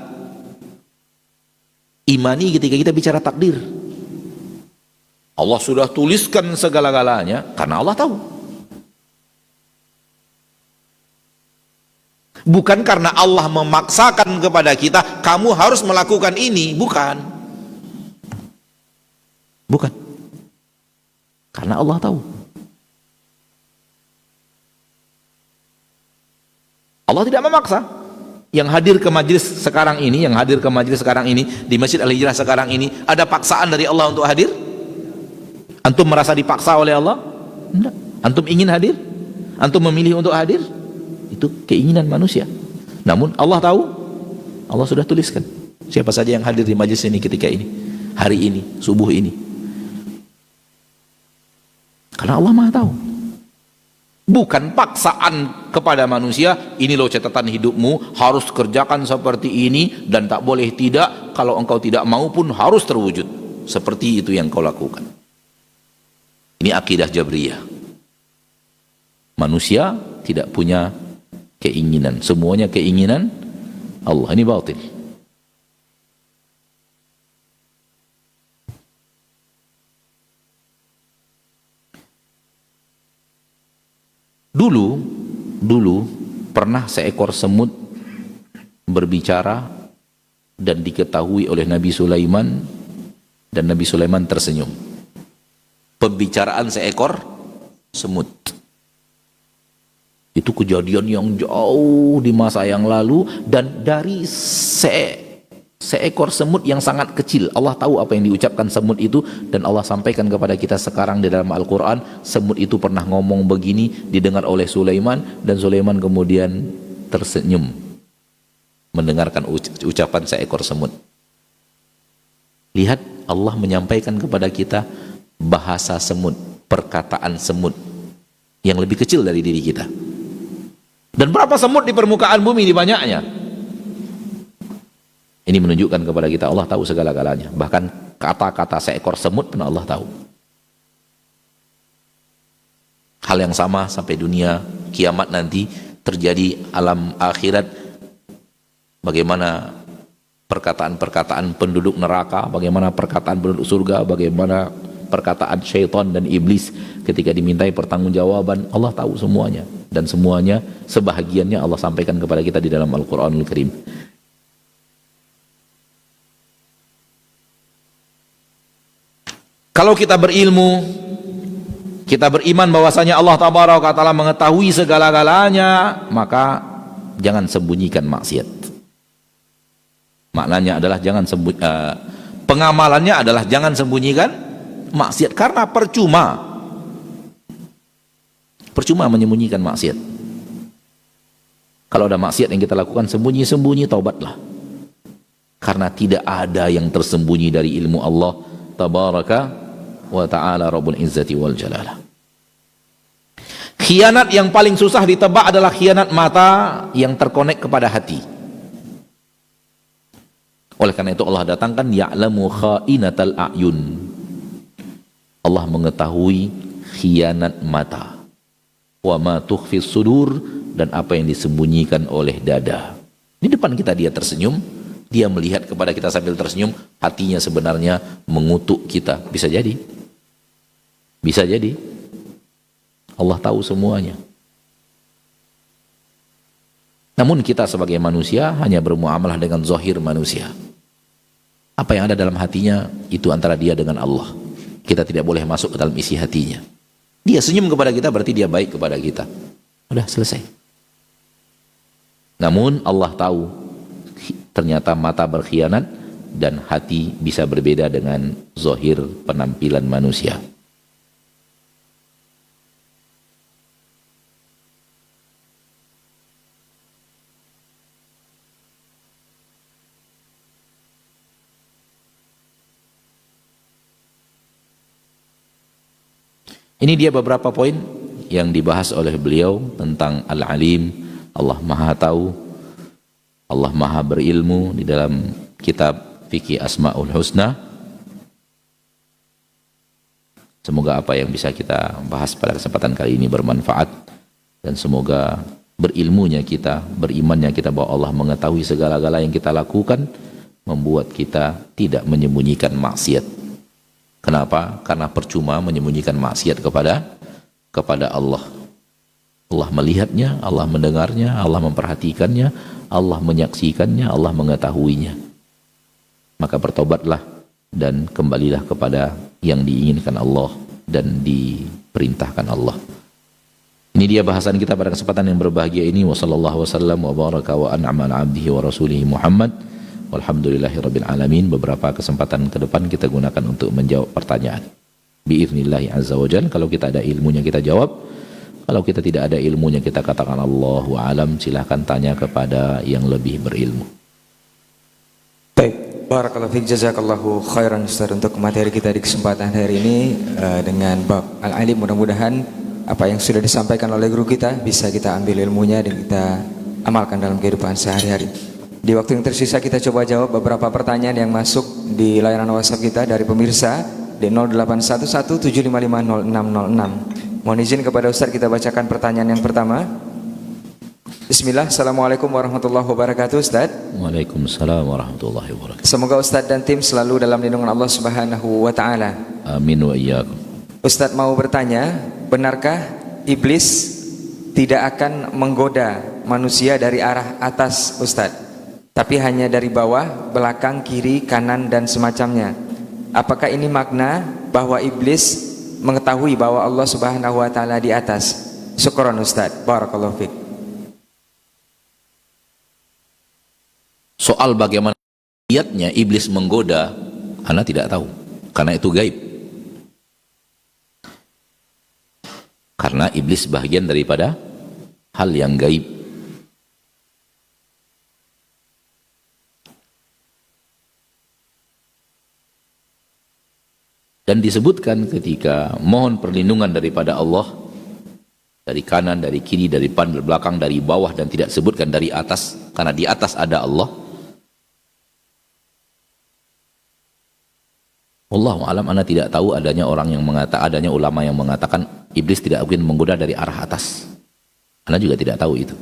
imani ketika kita bicara takdir. Allah sudah tuliskan segala-galanya karena Allah tahu. Bukan karena Allah memaksakan kepada kita, kamu harus melakukan ini. Bukan. Karena Allah tahu. Allah tidak memaksa. Yang hadir ke majelis sekarang ini, di Masjid Al-Hijrah sekarang ini, ada paksaan dari Allah untuk hadir? Antum merasa dipaksa oleh Allah? Tidak. Antum ingin hadir? Antum memilih untuk hadir? Itu keinginan manusia. Namun Allah tahu, Allah sudah tuliskan siapa saja yang hadir di majelis ini ketika ini, hari ini, subuh ini. Karena Allah Maha tahu. Bukan paksaan kepada manusia, ini loh catatan hidupmu, harus kerjakan seperti ini dan tak boleh tidak, kalau engkau tidak mau pun harus terwujud. Seperti itu yang kau lakukan. Ini akidah Jabriyah. Manusia tidak punya keinginan, semuanya keinginan Allah. Ini batil. Dulu pernah seekor semut berbicara dan diketahui oleh Nabi Sulaiman, dan Nabi Sulaiman tersenyum. Pembicaraan seekor semut. Itu kejadian yang jauh di masa yang lalu, dan dari seekor semut yang sangat kecil. Allah tahu apa yang diucapkan semut itu, dan Allah sampaikan kepada kita sekarang di dalam Al-Quran. Semut itu pernah ngomong begini, didengar oleh Sulaiman, dan Sulaiman kemudian tersenyum mendengarkan ucapan seekor semut. Lihat, Allah menyampaikan kepada kita bahasa semut, perkataan semut yang lebih kecil dari diri kita. Dan berapa semut di permukaan bumi, di banyaknya. Ini menunjukkan kepada kita Allah tahu segala-galanya. Bahkan kata-kata seekor semut pun Allah tahu. Hal yang sama sampai dunia kiamat nanti terjadi alam akhirat. Bagaimana perkataan-perkataan penduduk neraka, bagaimana perkataan penduduk surga, bagaimana perkataan syaitan dan iblis ketika dimintai pertanggungjawaban. Allah tahu semuanya, dan semuanya sebahagiannya Allah sampaikan kepada kita di dalam Al-Quranul Karim. Kalau kita berilmu, kita beriman bahwasanya Allah Tabaraka wa Ta'ala mengetahui segala-galanya, maka jangan sembunyikan maksiat. Maknanya adalah pengamalannya adalah jangan sembunyikan maksiat, karena percuma menyembunyikan maksiat. Kalau ada maksiat yang kita lakukan sembunyi-sembunyi, taubatlah. Karena tidak ada yang tersembunyi dari ilmu Allah Tabaraka wa Ta'ala Rabbul Izzati wal Jalalah. Khianat yang paling susah ditebak adalah khianat mata yang terkonek kepada hati. Oleh karena itu Allah datangkan ya'lamu kha'inatal a'yun. Allah mengetahui khianat mata. Wa ma tukhfis sudur, dan apa yang disembunyikan oleh dada. Di depan kita dia tersenyum, dia melihat kepada kita sambil tersenyum, hatinya sebenarnya mengutuk kita. Bisa jadi. Bisa jadi. Allah tahu semuanya. Namun kita sebagai manusia hanya bermuamalah dengan zahir manusia. Apa yang ada dalam hatinya itu antara dia dengan Allah. Kita tidak boleh masuk ke dalam isi hatinya. Dia senyum kepada kita berarti dia baik kepada kita. Udah selesai. Namun Allah tahu ternyata mata berkhianat dan hati bisa berbeda dengan zahir penampilan manusia. Ini dia beberapa poin yang dibahas oleh beliau tentang Al-Alim, Allah Maha Tahu, Allah Maha Berilmu di dalam kitab Fikih Asmaul Husna. Semoga apa yang bisa kita bahas pada kesempatan kali ini bermanfaat, dan semoga berilmunya kita, berimannya kita bahwa Allah mengetahui segala-gala yang kita lakukan, membuat kita tidak menyembunyikan maksiat. Kenapa? Karena percuma menyembunyikan maksiat kepada Allah. Allah melihatnya, Allah mendengarnya, Allah memperhatikannya, Allah menyaksikannya, Allah mengetahuinya. Maka bertobatlah dan kembalilah kepada yang diinginkan Allah dan diperintahkan Allah. Ini dia bahasan kita pada kesempatan yang berbahagia ini. Wassallallahu wasallam wa baraka wa an'ama ala abdihi wa rasulihi Muhammad. Walhamdulillahirabbil alamin. Beberapa kesempatan ke depan kita gunakan untuk menjawab pertanyaan. Biiznillahi azza wajalla. Kalau kita ada ilmunya kita jawab. Kalau kita tidak ada ilmunya kita katakan Allahu a'lam. Silahkan tanya kepada yang lebih berilmu. Baik, barakallahu fiik, jazakallahu khairan Ustaz untuk materi kita di kesempatan hari ini dengan bab Al-Alim. Mudah-mudahan apa yang sudah disampaikan oleh guru kita bisa kita ambil ilmunya dan kita amalkan dalam kehidupan sehari-hari. Di waktu yang tersisa kita coba jawab beberapa pertanyaan yang masuk di layanan WhatsApp kita dari pemirsa di 081175500606. Mohon izin kepada Ustaz kita bacakan pertanyaan yang pertama. Bismillah. Assalamualaikum warahmatullahi wabarakatuh Ustaz. Waalaikumsalam warahmatullahi wabarakatuh. Semoga Ustaz dan tim selalu dalam lindungan Allah Subhanahu wa taala. Amin wa iyyakum. Ustaz mau bertanya, benarkah iblis tidak akan menggoda manusia dari arah atas Ustaz, tapi hanya dari bawah, belakang, kiri, kanan, dan semacamnya? Apakah ini makna bahwa iblis mengetahui bahwa Allah Subhanahu wa taala di atas? Syukran Ustaz, barakallahu fiik. Soal bagaimana niatnya iblis menggoda, ana tidak tahu, karena itu gaib. Karena iblis bagian daripada hal yang gaib. Dan disebutkan ketika mohon perlindungan daripada Allah, dari kanan, dari kiri, dari depan, dari belakang, dari bawah, dan tidak sebutkan dari atas, karena di atas ada Allah. Wallahu alam, ana tidak tahu adanya adanya ulama yang mengatakan iblis tidak mungkin menggoda dari arah atas. Ana juga tidak tahu itu.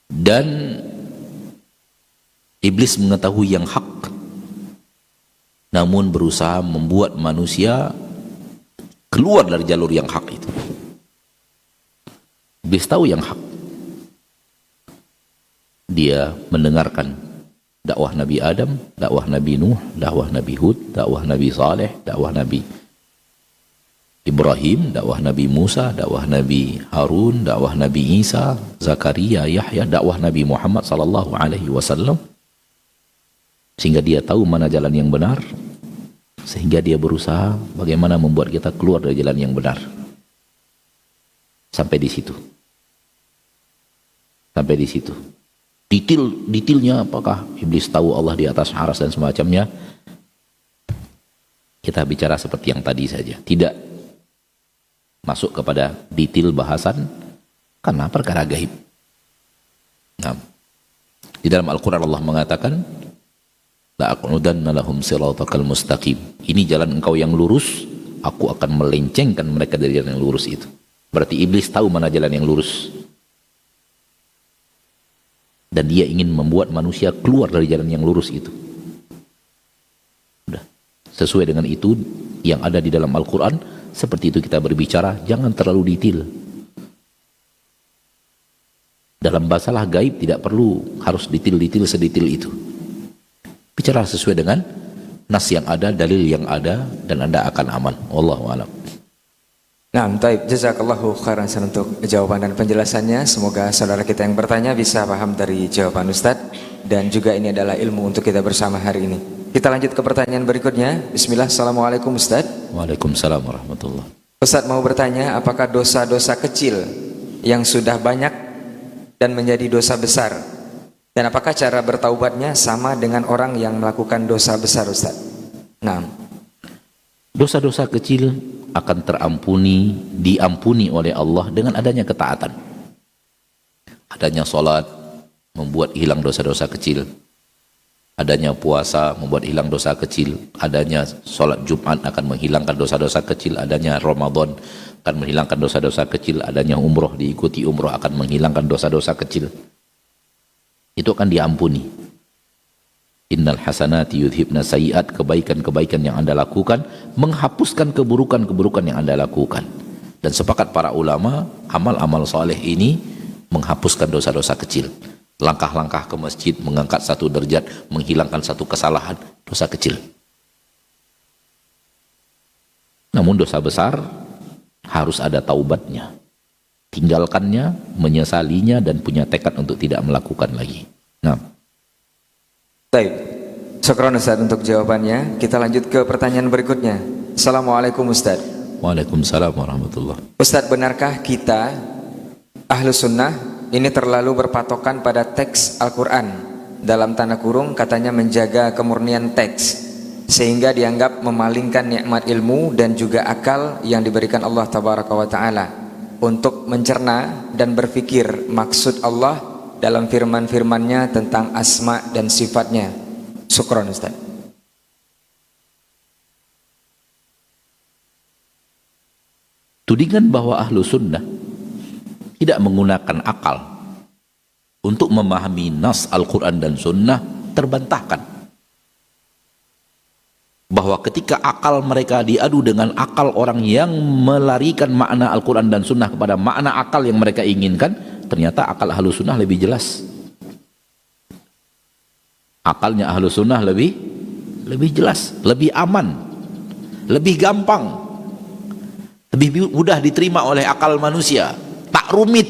Dan iblis mengetahui yang hak, namun berusaha membuat manusia keluar dari jalur yang hak itu. Iblis tahu yang hak. Dia mendengarkan Dakwah Nabi Adam, dakwah Nabi Nuh, dakwah Nabi Hud, dakwah Nabi Saleh, dakwah Nabi Ibrahim, dakwah Nabi Musa, dakwah Nabi Harun, dakwah Nabi Isa, Zakaria, Yahya, dakwah Nabi Muhammad sallallahu alaihi wasallam, sehingga dia tahu mana jalan yang benar, sehingga dia berusaha bagaimana membuat kita keluar dari jalan yang benar. Sampai di situ. Sampai di situ. Detailnya apakah iblis tahu Allah di atas arsy dan semacamnya? Kita bicara seperti yang tadi saja. Tidak masuk kepada detail bahasan karena perkara gaib. Nah, di dalam Al-Quran Allah mengatakan, la'aqudanna lahum siratakal mustaqim. Ini jalan engkau yang lurus, aku akan melencengkan mereka dari jalan yang lurus itu. Berarti iblis tahu mana jalan yang lurus. Dan dia ingin membuat manusia keluar dari jalan yang lurus itu. Udah. Sesuai dengan itu yang ada di dalam Al-Quran, seperti itu kita berbicara, jangan terlalu detail. Dalam masalah gaib tidak perlu harus detail-detail sedetail itu. Bicara sesuai dengan nas yang ada, dalil yang ada, dan Anda akan aman. Wallahu a'lam. Nah, taib, jazakallahu khairan untuk jawaban dan penjelasannya. Semoga saudara kita yang bertanya bisa paham dari jawaban Ustadz, dan juga ini adalah ilmu untuk kita bersama hari ini. Kita lanjut ke pertanyaan berikutnya. Bismillah. Assalamualaikum Ustadz. Waalaikumsalam warahmatullah. Ustadz mau bertanya, apakah dosa-dosa kecil yang sudah banyak dan menjadi dosa besar, dan apakah cara bertaubatnya sama dengan orang yang melakukan dosa besar, Ustadz? Nah, dosa-dosa kecil akan diampuni oleh Allah dengan adanya ketaatan. Adanya sholat membuat hilang dosa-dosa kecil. Adanya puasa membuat hilang dosa kecil. Adanya sholat Jumat akan menghilangkan dosa-dosa kecil. Adanya Ramadan akan menghilangkan dosa-dosa kecil. Adanya umroh, diikuti umroh akan menghilangkan dosa-dosa kecil. Itu akan diampuni. Innal hasanati yudhibna sayiat, kebaikan-kebaikan yang Anda lakukan menghapuskan keburukan-keburukan yang Anda lakukan. Dan sepakat para ulama, amal-amal soleh ini menghapuskan dosa-dosa kecil. Langkah-langkah ke masjid, mengangkat satu derajat, menghilangkan satu kesalahan, dosa kecil. Namun dosa besar harus ada taubatnya. Tinggalkannya, menyesalinya, dan punya tekad untuk tidak melakukan lagi. Nah, baik, syukran Ustadz untuk jawabannya. Kita lanjut ke pertanyaan berikutnya. Assalamualaikum Ustadz. Waalaikumsalam warahmatullah. Ustadz, benarkah kita ahlu sunnah ini terlalu berpatokan pada teks Al-Quran, dalam tanda kurung katanya menjaga kemurnian teks, sehingga dianggap memalingkan nikmat ilmu dan juga akal yang diberikan Allah Tabaraka wa Ta'ala untuk mencerna dan berpikir maksud Allah dalam firman-firmannya tentang asma dan sifatnya. Syukron Ustaz. Tudingan bahwa ahlu sunnah tidak menggunakan akal untuk memahami nas Al-Quran dan sunnah terbantahkan. Bahwa ketika akal mereka diadu dengan akal orang yang melarikan makna Al-Quran dan sunnah kepada makna akal yang mereka inginkan, ternyata akal ahlu sunnah lebih jelas. Akalnya ahlu sunnah lebih jelas, lebih aman, lebih gampang, lebih mudah diterima oleh akal manusia, tak rumit,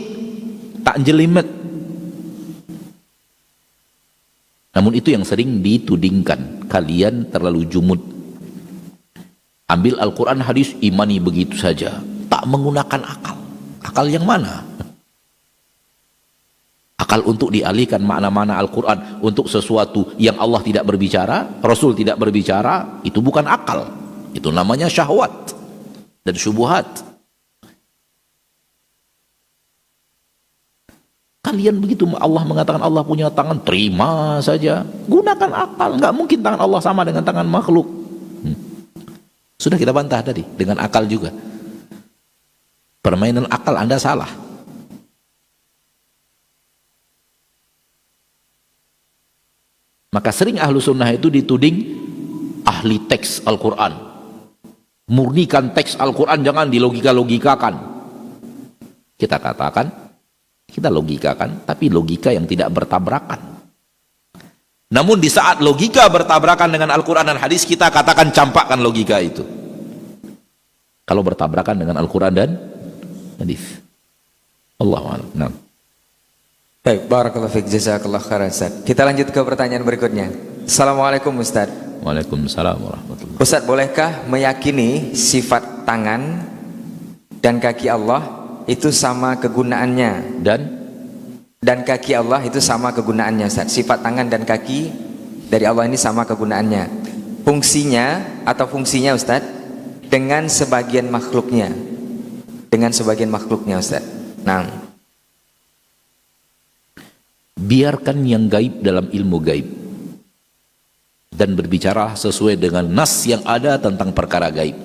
tak jelimet. Namun itu yang sering ditudingkan, kalian terlalu jumud. Ambil Al-Quran hadis, imani begitu saja, tak menggunakan akal. Akal yang mana? Akal untuk dialihkan makna-makna Al-Quran untuk sesuatu yang Allah tidak berbicara, Rasul tidak berbicara, itu bukan akal. Itu namanya syahwat dan syubuhat. Kalian begitu, Allah mengatakan Allah punya tangan, terima saja, gunakan akal. Nggak mungkin tangan Allah sama dengan tangan makhluk. Sudah kita bantah tadi, dengan akal juga. Permainan akal Anda salah. Maka sering ahlu sunnah itu dituding ahli teks Al-Quran. Murnikan teks Al-Quran, jangan dilogika-logikakan. Kita katakan, kita logikakan, tapi logika yang tidak bertabrakan. Namun di saat logika bertabrakan dengan Al-Quran dan hadis, kita katakan campakkan logika itu. Kalau bertabrakan dengan Al-Quran dan hadis. Allahu a'lam. Nah. Baik, barakallahu fiik, jazakallahu khairan Ustaz. Kita lanjut ke pertanyaan berikutnya. Assalamualaikum Ustaz. Waalaikumsalam warahmatullahi. Ustaz, bolehkah meyakini sifat tangan dan kaki Allah itu sama kegunaannya? Dan kaki Allah itu sama kegunaannya Ustaz. Sifat tangan dan kaki dari Allah ini sama kegunaannya. Fungsinya Ustaz dengan sebagian makhluknya. Dengan sebagian makhluknya Ustaz. Nah, biarkan yang gaib dalam ilmu gaib dan berbicara sesuai dengan nas yang ada tentang perkara gaib.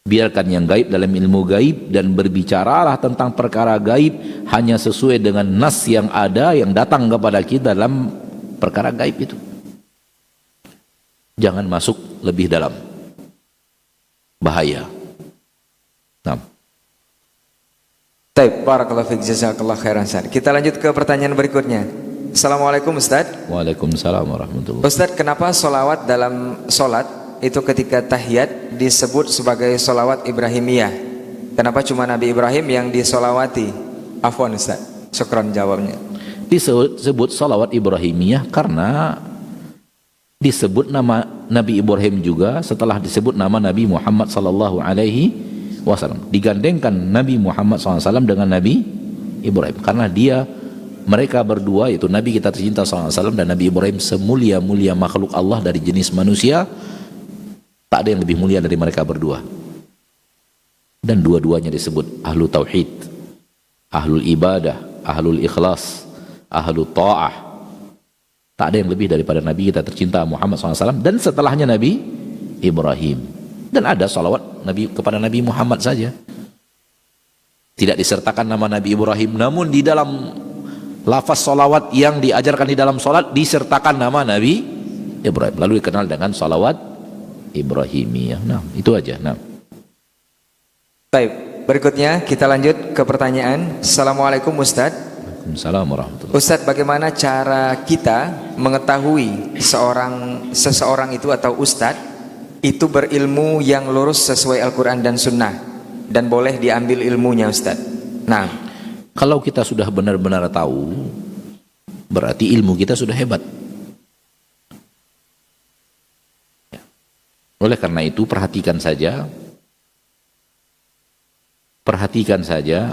Biarkan yang gaib dalam ilmu gaib dan berbicaralah tentang perkara gaib hanya sesuai dengan nas yang ada yang datang kepada kita dalam perkara gaib itu. Jangan masuk lebih dalam. Bahaya. Nah. Baik, barakallahu fiik, jazakallahu khairan Ustaz. Kita lanjut ke pertanyaan berikutnya. Assalamualaikum Ustaz. Waalaikumsalam warahmatullahi. Ustaz, kenapa solawat dalam solat itu ketika tahiyat disebut sebagai solawat Ibrahimiyah? Kenapa cuma Nabi Ibrahim yang disolawati? Afwan Ustaz, syukran jawabnya. Disebut salawat Ibrahimiyah karena disebut nama Nabi Ibrahim juga setelah disebut nama Nabi Muhammad sallallahu alaihi wasallam. Digandengkan Nabi Muhammad SAW dengan Nabi Ibrahim karena mereka berdua, yaitu Nabi kita tercinta SAW dan Nabi Ibrahim, semulia-mulia makhluk Allah dari jenis manusia. Tak ada yang lebih mulia dari mereka berdua. Dan dua-duanya disebut ahlu tauhid, ahlul ibadah, ahlul ikhlas, ahlul ta'ah. Tak ada yang lebih daripada Nabi kita tercinta Muhammad SAW dan setelahnya Nabi Ibrahim. Dan ada salawat Nabi kepada Nabi Muhammad saja. Tidak disertakan nama Nabi Ibrahim, namun di dalam lafaz salawat yang diajarkan di dalam salat disertakan nama Nabi Ibrahim. Lalu dikenal dengan salawat Ibrahimiyah. Nah, itu aja. Nah. Baik, berikutnya kita lanjut ke pertanyaan. Assalamualaikum Ustaz. Waalaikumsalam warahmatullahi. Ustaz, bagaimana cara kita mengetahui seseorang itu atau Ustaz itu berilmu yang lurus sesuai Al-Quran dan Sunnah dan boleh diambil ilmunya Ustaz? Nah, kalau kita sudah benar-benar tahu, berarti ilmu kita sudah hebat. Oleh karena itu perhatikan saja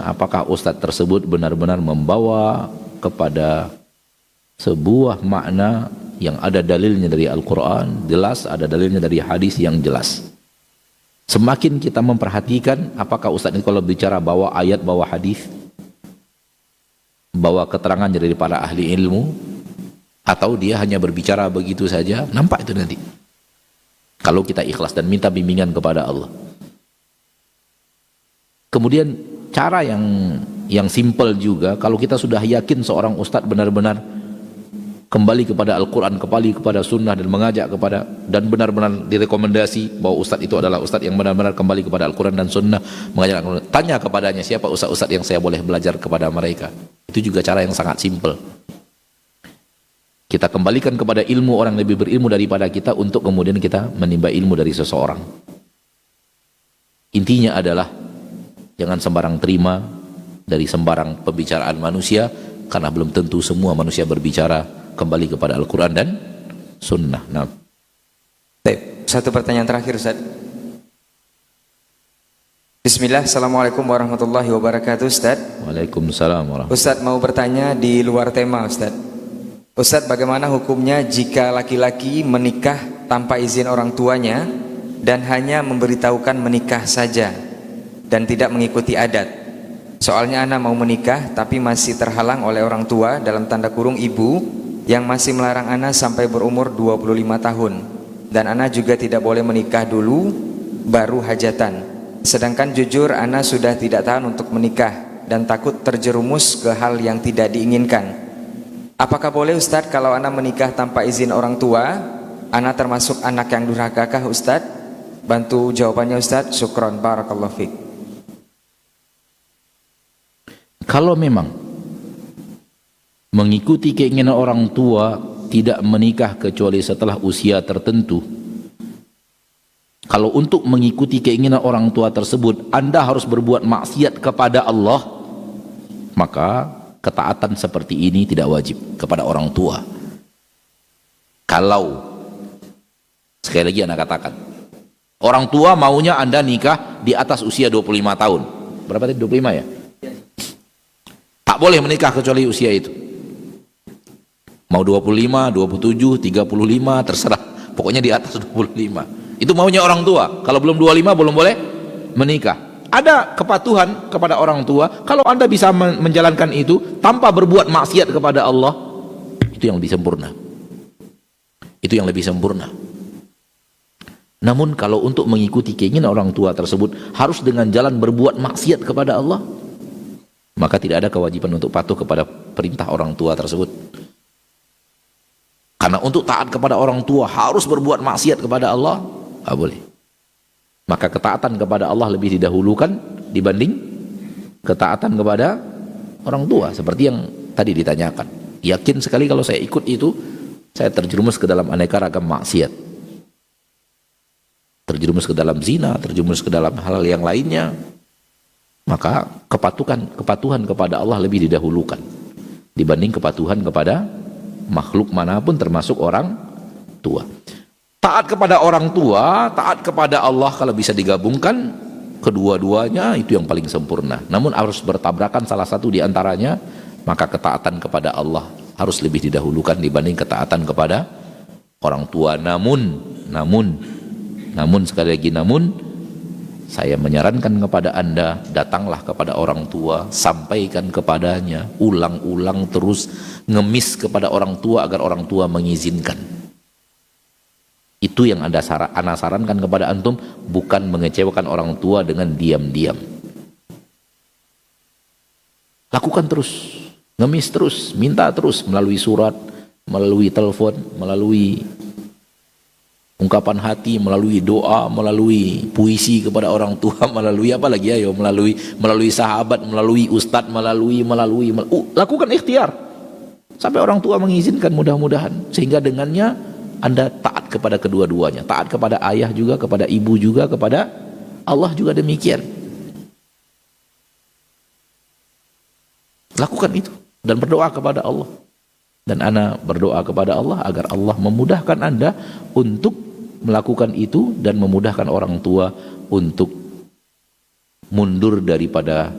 apakah ustadz tersebut benar-benar membawa kepada sebuah makna yang ada dalilnya dari Al-Quran jelas, ada dalilnya dari hadis yang jelas. Semakin kita memperhatikan apakah ustadz ini kalau bicara bawa ayat, bawa hadis, bawa keterangan dari para ahli ilmu, atau dia hanya berbicara begitu saja, nampak itu nanti. Kalau kita ikhlas dan minta bimbingan kepada Allah. Kemudian cara yang simpel juga, kalau kita sudah yakin seorang ustadz benar-benar kembali kepada Al-Quran, kembali kepada Sunnah dan mengajak kepada, dan benar-benar direkomendasi bahwa ustadz itu adalah ustadz yang benar-benar kembali kepada Al-Quran dan Sunnah, mengajak, tanya kepadanya siapa ustadz-ustadz yang saya boleh belajar kepada mereka. Itu juga cara yang sangat simpel. Kita kembalikan kepada ilmu orang lebih berilmu daripada kita untuk kemudian kita menimba ilmu dari seseorang. Intinya adalah jangan sembarang terima dari sembarang pembicaraan manusia, karena belum tentu semua manusia berbicara kembali kepada Al-Quran dan Sunnah. Nah. Satu pertanyaan terakhir Ustaz. Bismillah, Assalamualaikum warahmatullahi wabarakatuh Ustaz. Waalaikumsalam warahmatullahi. Ustaz mau bertanya di luar tema Ustaz. Ustaz, bagaimana hukumnya jika laki-laki menikah tanpa izin orang tuanya dan hanya memberitahukan menikah saja dan tidak mengikuti adat? Soalnya anak mau menikah tapi masih terhalang oleh orang tua, dalam tanda kurung ibu, yang masih melarang anak sampai berumur 25 tahun. Dan anak juga tidak boleh menikah dulu baru hajatan. Sedangkan jujur anak sudah tidak tahan untuk menikah dan takut terjerumus ke hal yang tidak diinginkan. Apakah boleh Ustadz kalau anak menikah tanpa izin orang tua? Anak termasuk anak yang durhakakah Ustadz? Bantu jawabannya Ustadz. Syukron, barakallahu fiik. Kalau memang mengikuti keinginan orang tua, tidak menikah kecuali setelah usia tertentu. Kalau untuk mengikuti keinginan orang tua tersebut Anda harus berbuat maksiat kepada Allah, maka ketaatan seperti ini tidak wajib kepada orang tua. Kalau, sekali lagi Anda katakan, orang tua maunya Anda nikah di atas usia 25 tahun. Berapa tadi? 25 ya? Tak boleh menikah kecuali usia itu. Mau 25, 27, 35, terserah. Pokoknya di atas 25. Itu maunya orang tua. Kalau belum 25 belum boleh menikah. Ada kepatuhan kepada orang tua. Kalau Anda bisa menjalankan itu tanpa berbuat maksiat kepada Allah, itu yang lebih sempurna. Itu yang lebih sempurna. Namun kalau untuk mengikuti keinginan orang tua tersebut harus dengan jalan berbuat maksiat kepada Allah, maka tidak ada kewajiban untuk patuh kepada perintah orang tua tersebut. Karena untuk taat kepada orang tua harus berbuat maksiat kepada Allah, tidak boleh. Maka ketaatan kepada Allah lebih didahulukan dibanding ketaatan kepada orang tua. Seperti yang tadi ditanyakan, yakin sekali kalau saya ikut itu saya terjerumus ke dalam aneka ragam maksiat, terjerumus ke dalam zina, terjerumus ke dalam hal-hal yang lainnya. Maka kepatuhan kepada Allah lebih didahulukan dibanding kepatuhan kepada makhluk manapun termasuk orang tua. Taat kepada orang tua, taat kepada Allah kalau bisa digabungkan kedua-duanya itu yang paling sempurna. Namun harus bertabrakan salah satu di antaranya, maka ketaatan kepada Allah harus lebih didahulukan dibanding ketaatan kepada orang tua. Namun sekali lagi saya menyarankan kepada Anda, datanglah kepada orang tua, sampaikan kepadanya, ulang-ulang terus, ngemis kepada orang tua agar orang tua mengizinkan. Itu yang Anda sarankan kepada antum, bukan mengecewakan orang tua dengan diam-diam. Lakukan terus, ngemis terus, minta terus melalui surat, melalui telepon, melalui ungkapan hati, melalui doa, melalui puisi kepada orang tua, melalui apa lagi ayo, melalui sahabat, melalui ustadz, lakukan ikhtiar sampai orang tua mengizinkan mudah-mudahan, sehingga dengannya Anda taat kepada kedua-duanya, taat kepada ayah juga, kepada ibu juga, kepada Allah juga demikian. Lakukan itu dan berdoa kepada Allah. Dan ana berdoa kepada Allah agar Allah memudahkan Anda untuk melakukan itu dan memudahkan orang tua untuk mundur daripada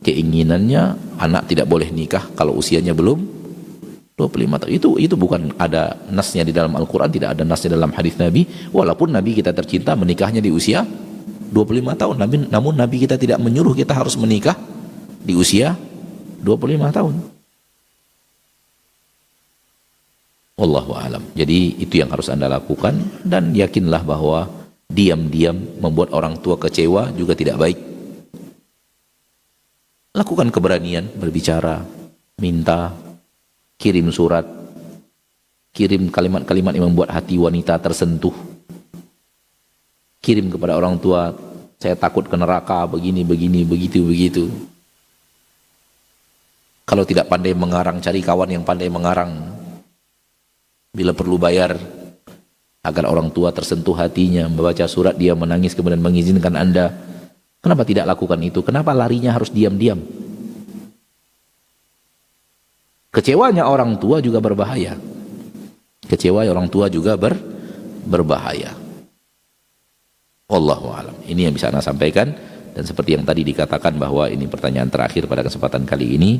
keinginannya. Anak tidak boleh nikah kalau usianya belum 25 tahun. Itu bukan ada nasnya di dalam Al-Quran, tidak ada nasnya dalam hadis Nabi. Walaupun Nabi kita tercinta menikahnya di usia 25 tahun, namun Nabi kita tidak menyuruh kita harus menikah di usia 25 tahun. Wallahu a'lam. Jadi itu yang harus Anda lakukan, dan yakinlah bahwa diam-diam membuat orang tua kecewa juga tidak baik. Lakukan keberanian berbicara, minta, kirim surat, kirim kalimat-kalimat yang membuat hati wanita tersentuh. Kirim kepada orang tua, saya takut ke neraka, begini, begitu. Kalau tidak pandai mengarang, cari kawan yang pandai mengarang. Bila perlu bayar, agar orang tua tersentuh hatinya, membaca surat dia menangis kemudian mengizinkan Anda. Kenapa tidak lakukan itu? Kenapa larinya harus diam-diam? Kecewanya orang tua juga berbahaya. Kecewa orang tua juga berbahaya. Wallahu a'lam. Ini yang bisa Anda sampaikan, dan seperti yang tadi dikatakan bahwa ini pertanyaan terakhir pada kesempatan kali ini.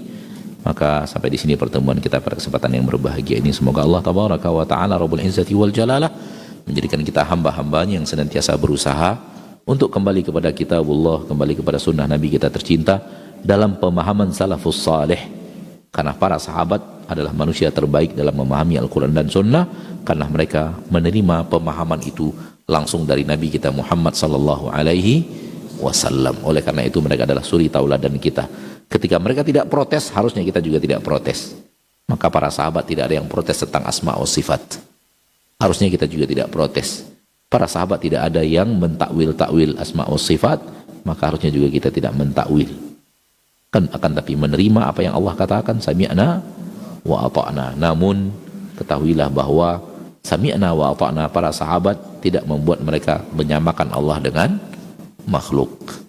Maka sampai di sini pertemuan kita pada kesempatan yang berbahagia ini. Semoga Allah tabaraka wa ta'ala Rabbul Izzati wal Jalalah menjadikan kita hamba-hambanya yang senantiasa berusaha untuk kembali kepada kitabullah, kembali kepada sunnah Nabi kita tercinta dalam pemahaman salafus salih. Karena para sahabat adalah manusia terbaik dalam memahami Al-Quran dan sunnah, karena mereka menerima pemahaman itu langsung dari Nabi kita Muhammad sallallahu alaihi wasallam. Oleh karena itu mereka adalah suri tauladan kita. Ketika mereka tidak protes, harusnya kita juga tidak protes. Maka para sahabat tidak ada yang protes tentang asma wa sifat. Harusnya kita juga tidak protes. Para sahabat tidak ada yang mentakwil-takwil asma wa sifat, maka harusnya juga kita tidak mentakwil. Akan tapi menerima apa yang Allah katakan, sami'na wa ata'na. Namun ketahuilah bahwa sami'na wa ata'na para sahabat tidak membuat mereka menyamakan Allah dengan makhluk.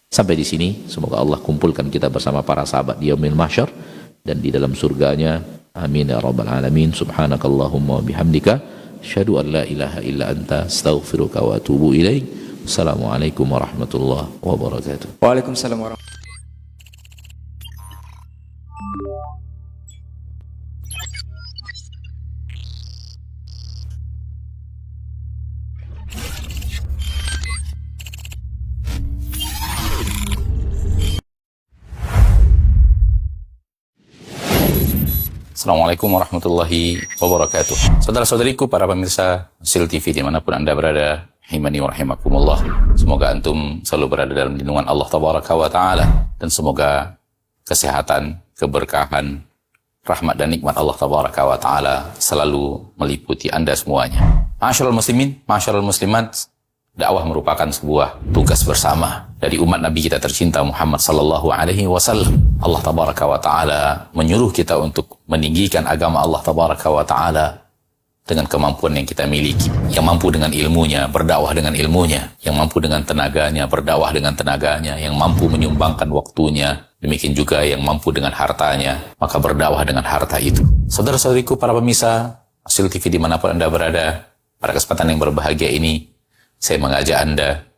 Sampai di sini semoga Allah kumpulkan kita bersama para sahabat di yaumil mahsyar dan di dalam surganya. Amin ya rabbal alamin. Subhanakallahumma wa bihamdika asyhadu an la ilaha illa anta astaghfiruka wa atubu ilaik. Assalamualaikum warahmatullahi wabarakatuh. Waalaikumsalam warahmatullahi. Assalamualaikum warahmatullahi wabarakatuh. Saudara-saudariku, para pemirsa Sil TV dimanapun Anda berada, rahimani wa rahimakumullah. Semoga antum selalu berada dalam lindungan Allah Tabaraka wa Ta'ala, dan semoga kesehatan, keberkahan, rahmat dan nikmat Allah Tabaraka wa Ta'ala selalu meliputi Anda semuanya. Ma'asyiral muslimin, ma'asyiral muslimat, dakwah merupakan sebuah tugas bersama dari umat Nabi kita tercinta Muhammad sallallahu alaihi wasallam. Allah Tabaraka wa Ta'ala menyuruh kita untuk meninggikan agama Allah Tabaraka wa Ta'ala dengan kemampuan yang kita miliki. Yang mampu dengan ilmunya, berdakwah dengan ilmunya. Yang mampu dengan tenaganya, berdakwah dengan tenaganya. Yang mampu menyumbangkan waktunya. Demikian juga yang mampu dengan hartanya, maka berdakwah dengan harta itu. Saudara-saudariku, para pemirsa Sil TV dimanapun Anda berada, pada kesempatan yang berbahagia ini, saya mengajak Anda,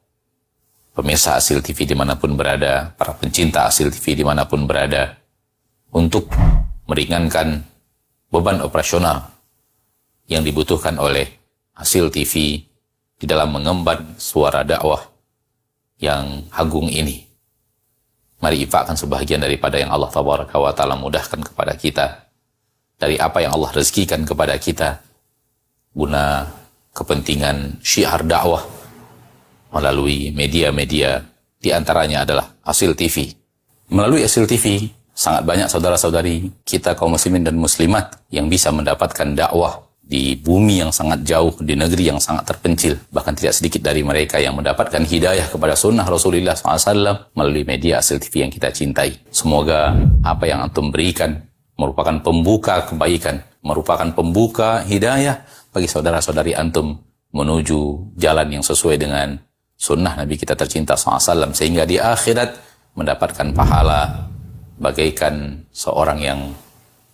pemirsa Asil TV dimanapun berada, para pencinta Asil TV dimanapun berada, untuk meringankan beban operasional yang dibutuhkan oleh Asil TV di dalam mengemban suara dakwah yang agung ini. Mari infakkan sebahagian daripada yang Allah Tabaraka wa Ta'ala mudahkan kepada kita, dari apa yang Allah rezekikan kepada kita, guna kepentingan syiar dakwah melalui media-media, di antaranya adalah Asil TV. Melalui Asil TV, sangat banyak saudara-saudari kita kaum muslimin dan muslimat yang bisa mendapatkan dakwah di bumi yang sangat jauh, di negeri yang sangat terpencil. Bahkan tidak sedikit dari mereka yang mendapatkan hidayah kepada sunnah Rasulullah SAW melalui media Asil TV yang kita cintai. Semoga apa yang antum berikan merupakan pembuka kebaikan, merupakan pembuka hidayah bagi saudara-saudari antum menuju jalan yang sesuai dengan sunnah Nabi kita tercinta SAW, sehingga di akhirat mendapatkan pahala bagaikan seorang yang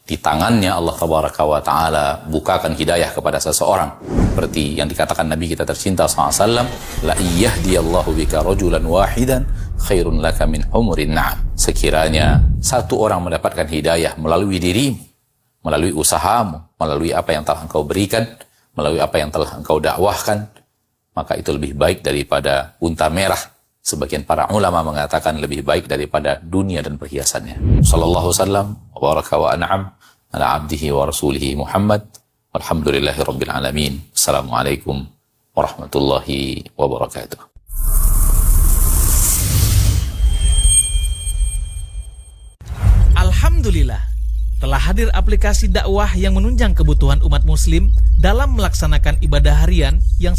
di tangannya Allah Tabaraka wa Ta'ala bukakan hidayah kepada seseorang, seperti yang dikatakan Nabi kita tercinta SAW, la iyahdiyallahu bika rajulan wahidan khairun laka min humurin na'am. Sekiranya satu orang mendapatkan hidayah melalui dirimu, melalui usahamu, melalui apa yang telah engkau berikan, melalui apa yang telah engkau dakwahkan, maka itu lebih baik daripada unta merah. Sebagian para ulama mengatakan lebih baik daripada dunia dan perhiasannya. Sallallahu wasallam wa baraka wa an'am ala abdihi wa rasulihi Muhammad walhamdulillahi rabbil alamin. Assalamualaikum warahmatullahi wabarakatuh. Alhamdulillah, telah hadir aplikasi dakwah yang menunjang kebutuhan umat muslim dalam melaksanakan ibadah harian yang